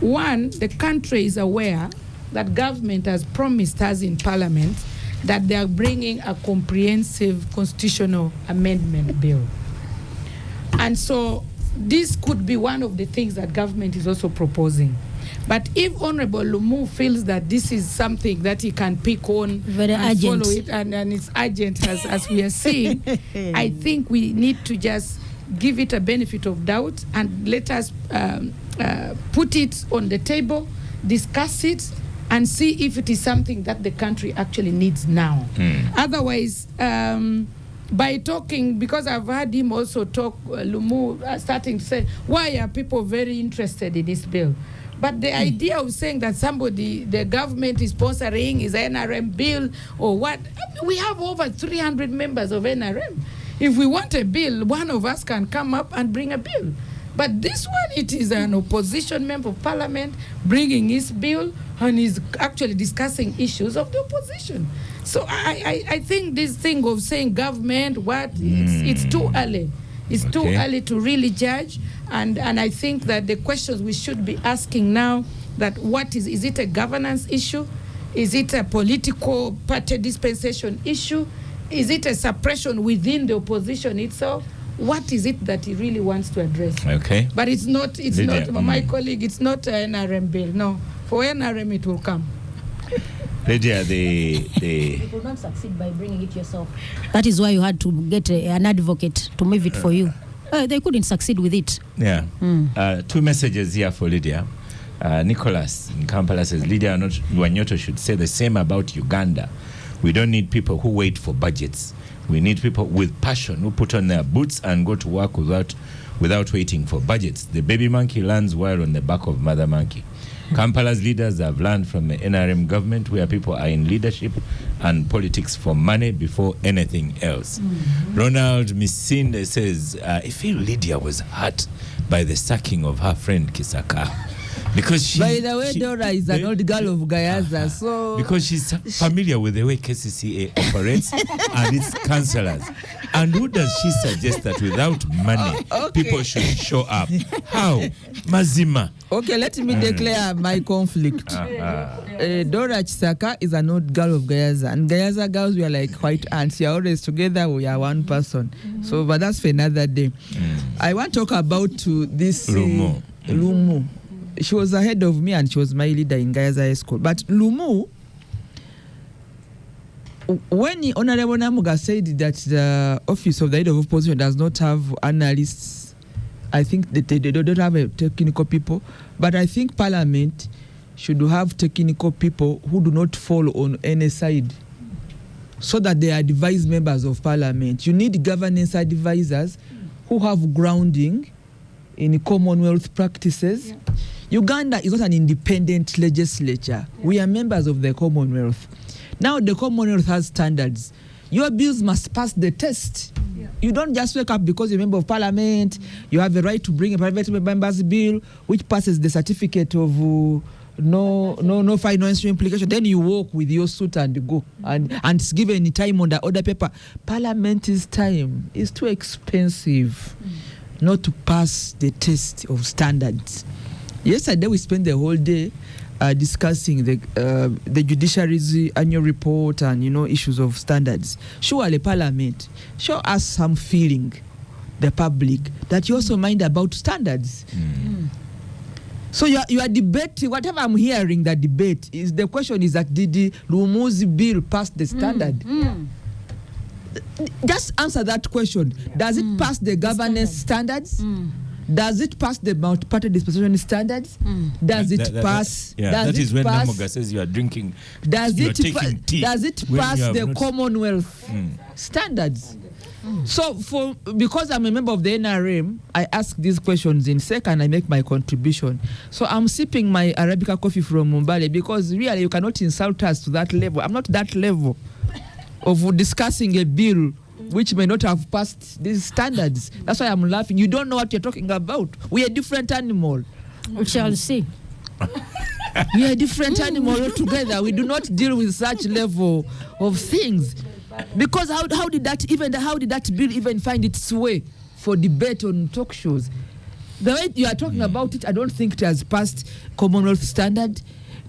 one, the country is aware that government has promised us in parliament that they are bringing a comprehensive constitutional amendment bill. And so this could be one of the things that government is also proposing. But if Honorable Lumu feels that this is something that he can pick on follow it, and it's urgent as we are seeing, I think we need to just give it a benefit of doubt and let us put it on the table, discuss it, and see if it is something that the country actually needs now. Otherwise, by talking, because I've heard him also talk, Lumu starting to say, why are people very interested in this bill? But the idea of saying that the government is sponsoring is an NRM bill or what, we have over 300 members of NRM. If we want a bill, one of us can come up and bring a bill. But this one, it is an opposition member of parliament bringing his bill, and is actually discussing issues of the opposition. So I think this thing of saying government, it's too early. It's too early to really judge. And I think that the questions we should be asking now, that what is it a governance issue? Is it a political party dispensation issue? Is it a suppression within the opposition itself? What is it that he really wants to address? Okay. But it's not, my colleague, it's not an NRM bill. No. For NRM, it will come. Lydia, You will not succeed by bringing it yourself. That is why you had to get an advocate to move it for you. They couldn't succeed with it. Yeah. Two messages here for Lydia. Nicholas in Kampala says, Lydia Wanyoto should say the same about Uganda. We don't need people who wait for budgets. We need people with passion who put on their boots and go to work without waiting for budgets. The baby monkey lands while on the back of mother monkey. Kampala's leaders have learned from the NRM government, where people are in leadership and politics for money before anything else. Ronald Misinde says, I feel Lydia was hurt by the sacking of her friend Kisaka. Because she, by the way, Dora is an old girl of Gayaza, so because she's familiar with the way KCCA operates and its councillors. And who does she suggest that without money, people should show up? How? Mazima. Okay, let me declare my conflict. Dora Chisaka is an old girl of Gayaza, and Gayaza girls, we are like white ants. We are always together, we are one person. So, but that's for another day. I want to talk about this Lumu. She was ahead of me and she was my leader in Gayaza High School. But Lumu, when Honorable Namuga said that the office of the head of opposition does not have analysts, I think that they don't have a technical people, but I think Parliament should have technical people who do not fall on any side, so that they advise members of Parliament. You need governance advisors who have grounding in Commonwealth practices. Yeah. Uganda is not an independent legislature. Yeah. We are members of the Commonwealth. Now the Commonwealth has standards. Your bills must pass the test. Yeah. You don't just wake up because you're a member of Parliament. You have the right to bring a private member's bill which passes the certificate of no financial implication. Then you walk with your suit and go and it's given time on the order paper. Parliament's time is too expensive not to pass the test of standards. Yesterday we spent the whole day discussing the judiciary's annual report and issues of standards. Surely Parliament, show us some feeling, the public, that you also mind about standards. So you are debating, whatever I'm hearing, the debate is, the question is that did the Lumu's bill pass the standard? Just answer that question. Does it pass the governance standards? Does it pass the multi-party dispensation standards? Does it pass? That is when Namoga says you are drinking. Does it pass the Commonwealth standards? So because I'm a member of the NRM, I ask these questions in SEC and I make my contribution. So I'm sipping my Arabica coffee from Mumbale because really you cannot insult us to that level. I'm not that level of discussing a bill which may not have passed these standards. That's why I'm laughing. You don't know what you're talking about. We are a different animal. We shall see. We are a different animal altogether. We do not deal with such level of things. Because how did that bill even find its way for debate on talk shows? The way you are talking about it, I don't think it has passed Commonwealth standard.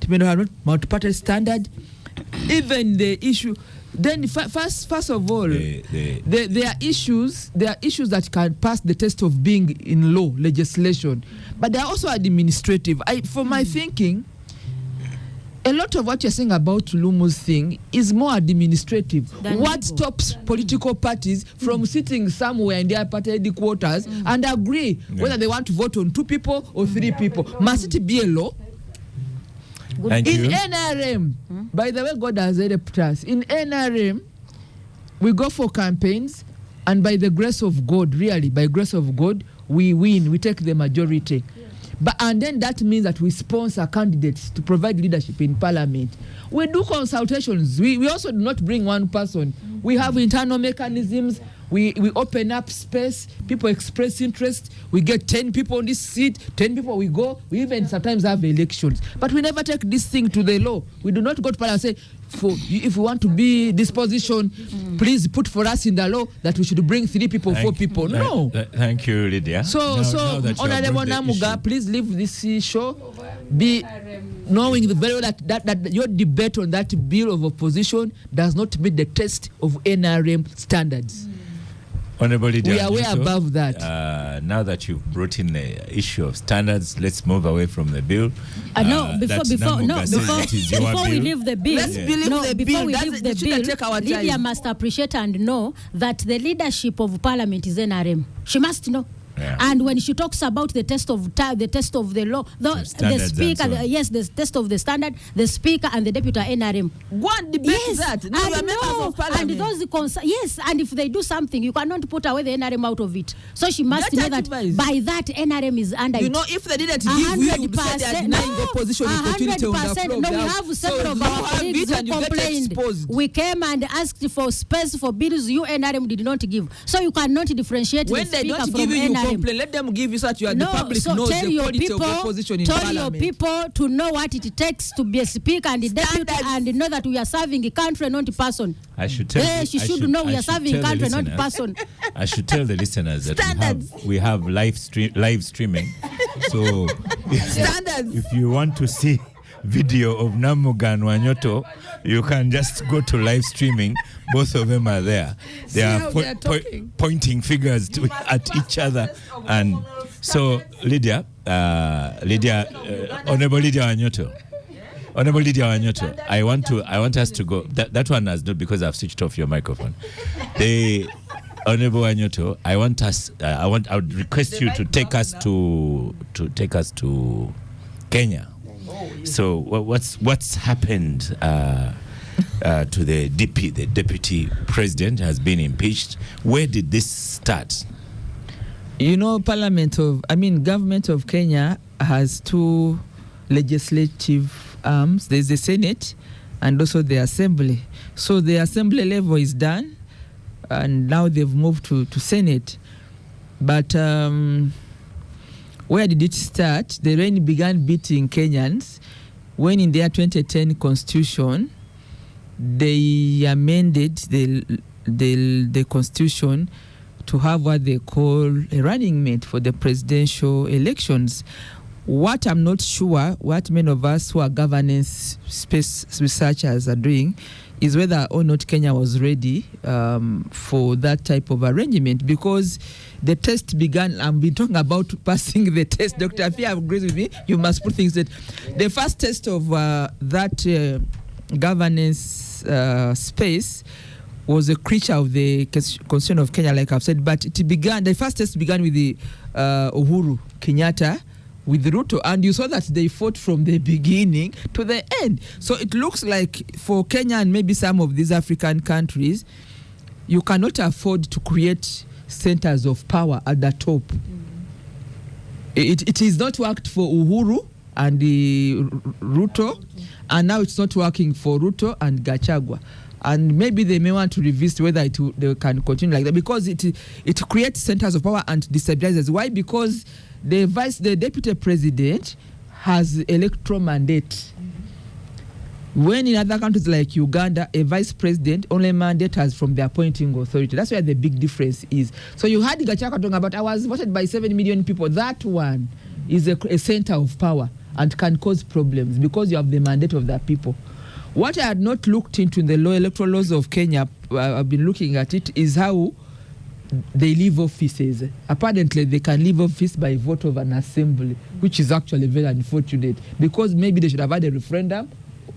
It may not have multi-party standard. Even the issue. Then first of all, there are issues that can pass the test of being in law legislation, but they are also administrative. For my thinking, a lot of what you're saying about Lumu's thing is more administrative. What stops political parties from sitting somewhere in their party headquarters and agree whether they want to vote on 2 people or 3 people? Must it be a law? Thank in you. NRM, by the way, God has helped us. In NRM, we go for campaigns, and by the grace of God, really, by grace of God, we win. We take the majority. And then that means that we sponsor candidates to provide leadership in Parliament. We do consultations. We also do not bring one person. We have internal mechanisms We open up space, people express interest, we get 10 people on this seat, 10 people we go, we even sometimes have elections. But we never take this thing to the law. We do not go to Parliament and say, if we want to be this position, please put for us in the law that we should bring 3 people, 4 people. No. Thank you, Lydia. So Honorable Namuga, please leave this show. Be knowing very well that your debate on that bill of opposition does not meet the test of NRM standards. Honorable Lydia, we are way above that. Now that you've brought in the issue of standards, let's move away from the bill. Before we leave the bill, Lydia must appreciate and know that the leadership of Parliament is NRM. She must know. Yeah. And when she talks about the test of the law, the speaker, the test of the standard, the speaker and the deputy are NRM. Go and debate that. No, you are members of Parliament. And those and if they do something, you cannot put away the NRM out of it. So she must know that by that NRM is under it. If they didn't give you, you would say they are denying opposition opportunity on the floor. No, we have several of our colleagues who complained. We came and asked for space for bills you NRM did not give. So you cannot differentiate when the speaker from NRM. Complain. Let them give you such the public knows the quality of the opposition in Parliament. Tell your people to know what it takes to be a speaker and a deputy and know that we are serving a country, not a person. I should tell she should know we are serving a country, not a person. I should tell the listeners that we have live streaming. So if you want to see video of Namuga and Wanyoto, you can just go to live streaming. Both of them are there. They are pointing fingers at each other. And so, Lydia, Honorable Lydia Wanyoto, I want us to go. That one has not, because I've switched off your microphone. Honorable Wanyoto, I would request you to take us to Kenya. So what's happened to the DP? The deputy president has been impeached. Where did this start? Government of Kenya has 2 legislative arms. There's the Senate and also the Assembly. So the Assembly level is done, and now they've moved to Senate. But where did it start? The rain began beating Kenyans when in their 2010 constitution, they amended the constitution to have what they call a running mate for the presidential elections. What I'm not sure, what many of us who are governance space researchers are doing, is whether or not Kenya was ready for that type of arrangement, because the test began. I've been talking about passing the test. Dr. Afia agrees with me. You must put things that the first test of that governance space was a creature of the Constitution of Kenya, like I've said. But the first test began with the Uhuru Kenyatta, with Ruto, and you saw that they fought from the beginning to the end. So it looks like for Kenya and maybe some of these African countries, you cannot afford to create centers of power at the top. It is not worked for Uhuru and Ruto, and now it's not working for Ruto and Gachagua. And maybe they may want to revisit whether they can continue like that, because it creates centers of power and destabilizes. Why? Because the deputy president has electoral mandate. When in other countries like Uganda, a vice president only mandate has from the appointing authority. That's where the big difference is. So you had Gachagua talking about, I was voted by 7 million people. That one is a center of power and can cause problems because you have the mandate of the people. What I had not looked into in the electoral laws of Kenya, I've been looking at it, is how they leave offices. Apparently, they can leave office by vote of an assembly, which is actually very unfortunate, because maybe they should have had a referendum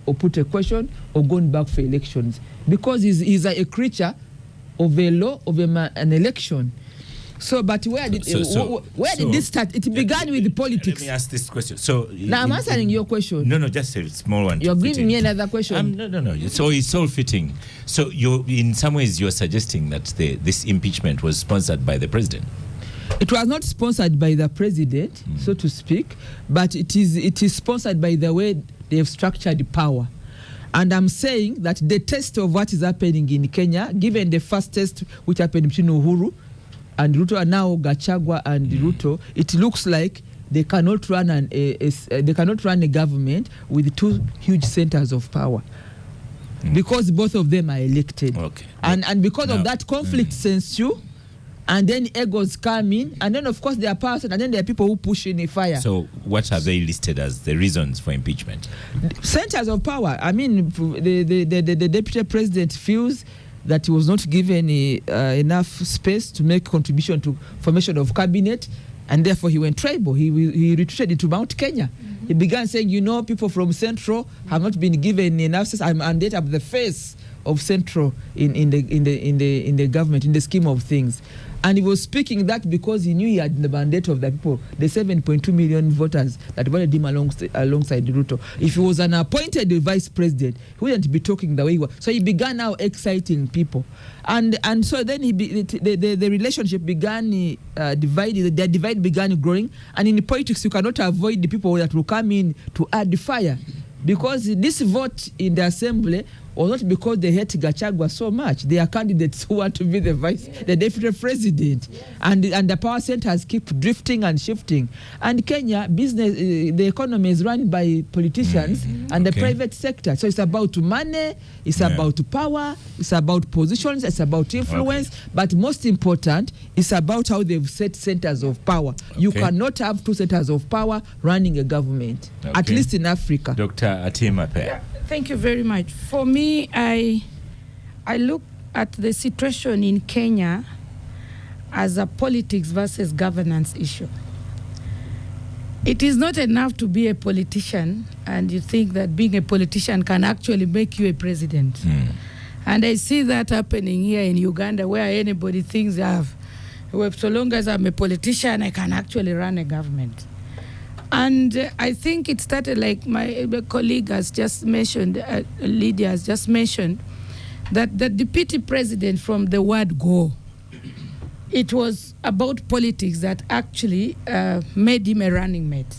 or put a question or gone back for elections, because he's a creature of a law of an election. So, but where did this start? It began with the politics. Let me ask this question. So now I'm answering your question. No, just a small one. You're giving me another question. No. So it's all fitting. So in some ways, you're suggesting that this impeachment was sponsored by the president. It was not sponsored by the president, so to speak, but it is sponsored by the way they've structured power. And I'm saying that the test of what is happening in Kenya, given the first test which happened between Uhuru and Ruto, and now Gachagua and Ruto, it looks like they cannot run a government with two huge centers of power, because both of them are elected. Okay. And because of that, conflict ensue, and then egos come in, and then of course there are powers, and then there are people who push in the fire. So what are they listed as the reasons for impeachment? Centers of power. I mean, the deputy president feels that he was not given enough space to make contribution to formation of cabinet, and therefore he went tribal. He retreated into Mount Kenya. He began saying, people from Central have not been given enough space. I'm up the face of Central in the government, in the scheme of things. And he was speaking that because he knew he had the mandate of the people, the 7.2 million voters that voted him alongside Ruto. If he was an appointed vice president, he wouldn't be talking the way he was. So he began now exciting people. And so then the relationship began divided. The divide began growing. And in politics, you cannot avoid the people that will come in to add the fire. Because this vote in the assembly was not because they hate Gachagua so much. They are candidates who want to be the deputy president. And the power centers keep drifting and shifting. And Kenya, the economy is run by politicians and the private sector. So it's about money, it's about power, it's about positions, it's about influence. But most important, it's about how they've set centers of power. You cannot have two centers of power running a government, at least in Africa. Dr. Atima Pe. Thank you very much. For me, I look at the situation in Kenya as a politics versus governance issue. It is not enough to be a politician and you think that being a politician can actually make you a president. And I see that happening here in Uganda, where anybody thinks so long as I'm a politician, I can actually run a government. And I think it started, like my colleague has just mentioned, Lydia has just mentioned, that the deputy president, from the word go, it was about politics that actually made him a running mate.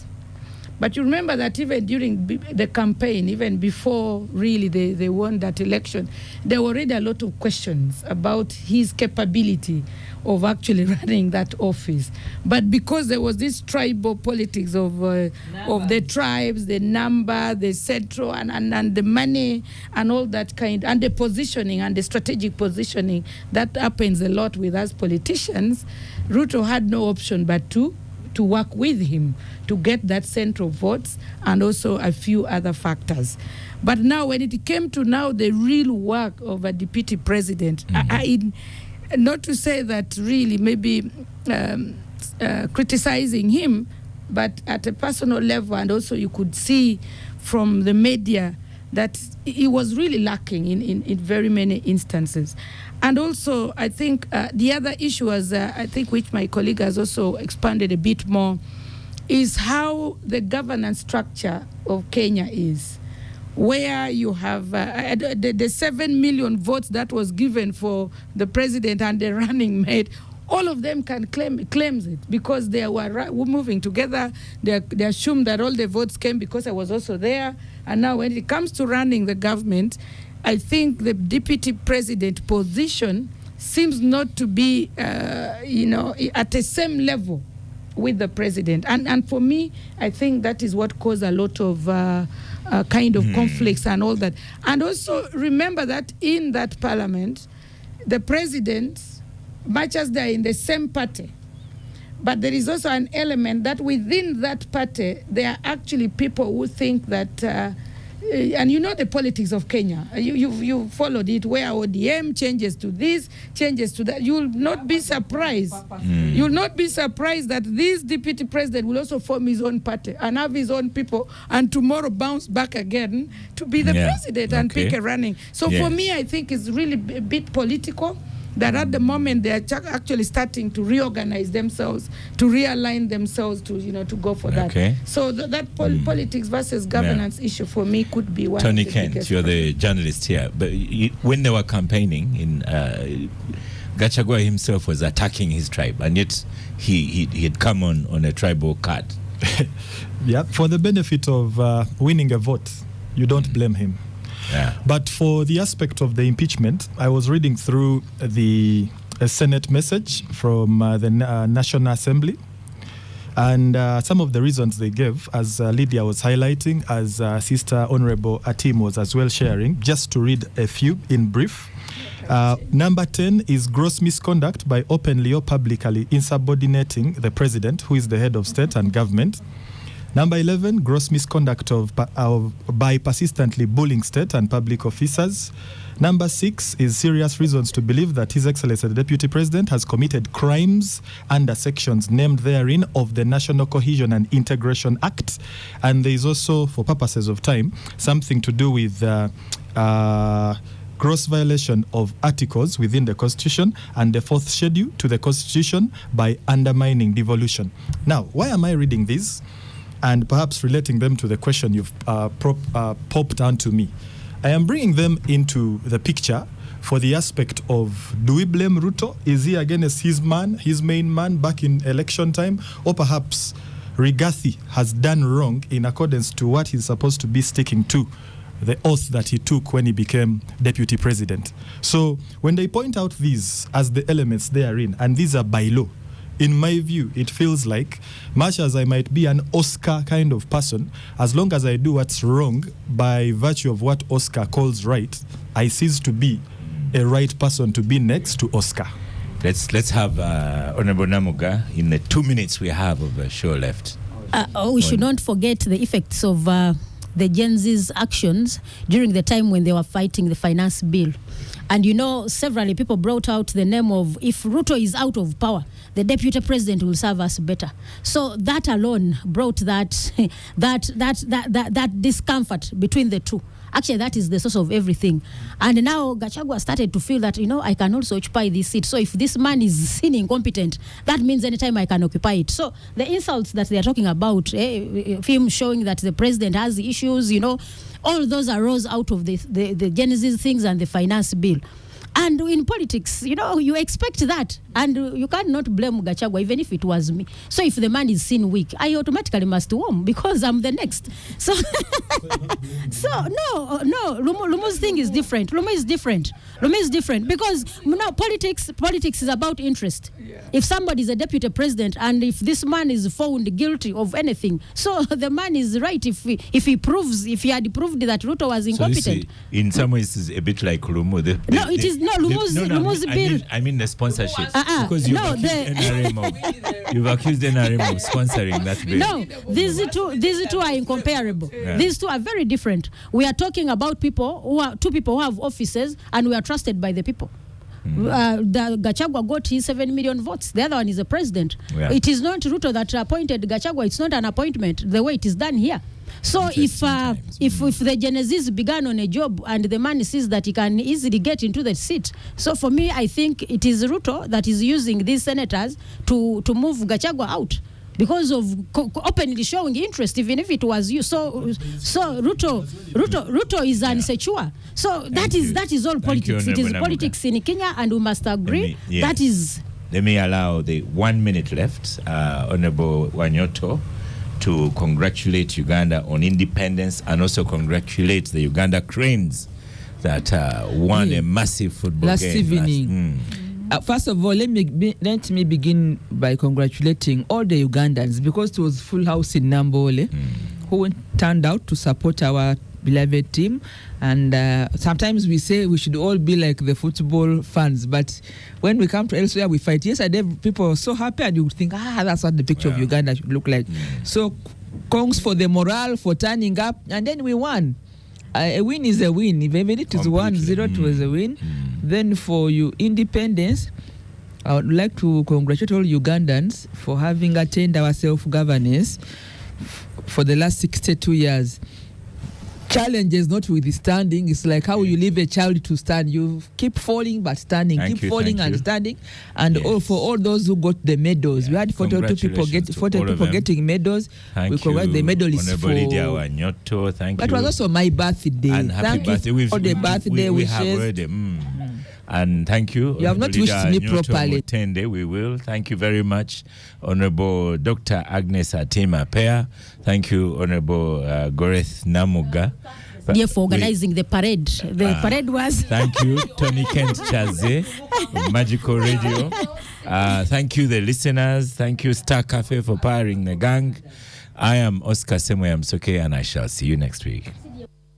But you remember that even during the campaign, even before really they won that election, there were already a lot of questions about his capability of actually running that office. But because there was this tribal politics of the tribes, the number, the central, and the money, and all that kind, and the positioning and the strategic positioning, that happens a lot with us politicians, Ruto had no option but to work with him to get that central votes and also a few other factors. But now when it came to now the real work of a deputy president, not to say that really maybe criticizing him, but at a personal level, and also you could see from the media that he was really lacking in very many instances. And also, I think the other issue, as I think which my colleague has also expanded a bit more, is how the governance structure of Kenya is, where you have the 7 million votes that was given for the president and the running mate. All of them can claims it because they were moving together. They assume that all the votes came because I was also there. And now when it comes to running the government, I think the deputy president position seems not to be, at the same level with the president. And for me, I think that is what caused a lot of kind of conflicts and all that. And also remember that in that parliament, the president, much as they're in the same party, but there is also an element that within that party, there are actually people who think that, and you know the politics of Kenya, you followed it, where ODM changes to this, changes to that. You'll not be surprised. You'll not be surprised that this deputy president will also form his own party and have his own people, and tomorrow bounce back again to be the president and pick a running. So for me, I think it's really a bit political. That at the moment they are actually starting to reorganize themselves, to realign themselves to go for that. So that politics versus governance issue for me could be one. Tony Kent, you're the journalist here, but when they were campaigning, Gachagua himself was attacking his tribe, and yet he had come on a tribal card. For the benefit of winning a vote, you don't blame him. Yeah. But for the aspect of the impeachment, I was reading through the Senate message from the National Assembly. And some of the reasons they gave, as Lydia was highlighting, as Sister Honorable Atim was as well sharing, just to read a few in brief. Number 10 is gross misconduct by openly or publicly insubordinating the president, who is the head of state and government. Number 11, gross misconduct by persistently bullying state and public officers. Number 6 is serious reasons to believe that His Excellency the Deputy President has committed crimes under sections named therein of the National Cohesion and Integration Act. And there is also, for purposes of time, something to do with gross violation of articles within the Constitution and the fourth schedule to the Constitution by undermining devolution. Now, why am I reading this? And perhaps relating them to the question you've popped onto me. I am bringing them into the picture for the aspect of, do we blame Ruto? Is he against his main man back in election time? Or perhaps Rigathi has done wrong in accordance to what he's supposed to be sticking to, the oath that he took when he became deputy president. So when they point out these as the elements therein, and these are by law, in my view, it feels like, much as I might be an Oscar kind of person, as long as I do what's wrong by virtue of what Oscar calls right, I cease to be a right person to be next to Oscar. Let's have Honorable Namuga in the 2 minutes we have of the show left. We should not forget the effects of the Gen Z's actions during the time when they were fighting the finance bill. And you know, several people brought out the name of, if Ruto is out of power, the deputy president will serve us better. So that alone brought that discomfort between the two. Actually, that is the source of everything. And now Gachagua started to feel that, I can also occupy this seat. So if this man is seen incompetent, that means anytime I can occupy it. So the insults that they are talking about, him showing that the president has issues, all those arose out of the Genesis things and the finance bill. And in politics, you expect that. And you cannot blame Gachagua, even if it was me. So if the man is seen weak, I automatically must warm because I'm the next. So, no, Lumu's thing is different. Lumu is different because politics is about interest. Yeah. If somebody is a deputy president and if this man is found guilty of anything, so the man is right if he had proved that Ruto was incompetent. So you see, in some ways, it's a bit like Lumu. Lumu's bill. I mean the sponsorship. Because you've accused NRM of sponsoring that bill. No, these two are incomparable. Yeah. These two are very different. We are talking about two people who have offices and we are trusted by the people. The Gachagua got his 7 million votes. The other one is the president. Yeah. It is not Ruto that appointed Gachagua. It's not an appointment the way it is done here. So if the Genesis began on a job and the man sees that he can easily get into the seat, so for me, I think it is Ruto that is using these senators to move Gachagua out because of openly showing interest, even if it was you. So Ruto is insecure. So that is all politics. It is politics in Kenya, and we must agree that is. Let me allow the 1 minute left, Honorable Wanyoto, to congratulate Uganda on independence and also congratulate the Uganda Cranes that won a massive football last game evening. First of all, let me begin by congratulating all the Ugandans because it was full house in Nambole who turned out to support our beloved team. And sometimes we say we should all be like the football fans, but when we come to elsewhere, we fight. Yesterday, people were so happy, and you would think, that's what the picture of Uganda should look like. So, congs for the morale, for turning up, and then we won. A win is a win. Even if it is 1-0, it was a win. Then for you, independence, I would like to congratulate all Ugandans for having attained our self-governance for the last 62 years. Challenges notwithstanding, it's like how you leave a child to stand. You keep falling but standing, standing. And for all those who got the medals, we had 42 people getting medals. We congratulate the medalists for Wanyoto, thank you. That was also my birthday. And happy birthday. For the birthday we wishes. Have heard And thank you. You have not wished me properly. We will. Thank you very much, Honorable Dr. Agnes Atima Pea. Thank you, Honorable Goreth Namuga. dear, for organizing the parade. The parade was. Thank you, Tony Kent Chaze, Magical Radio. Thank you, the listeners. Thank you, Star Cafe, for powering the gang. I am Oscar Semoyamsoke, and I shall see you next week.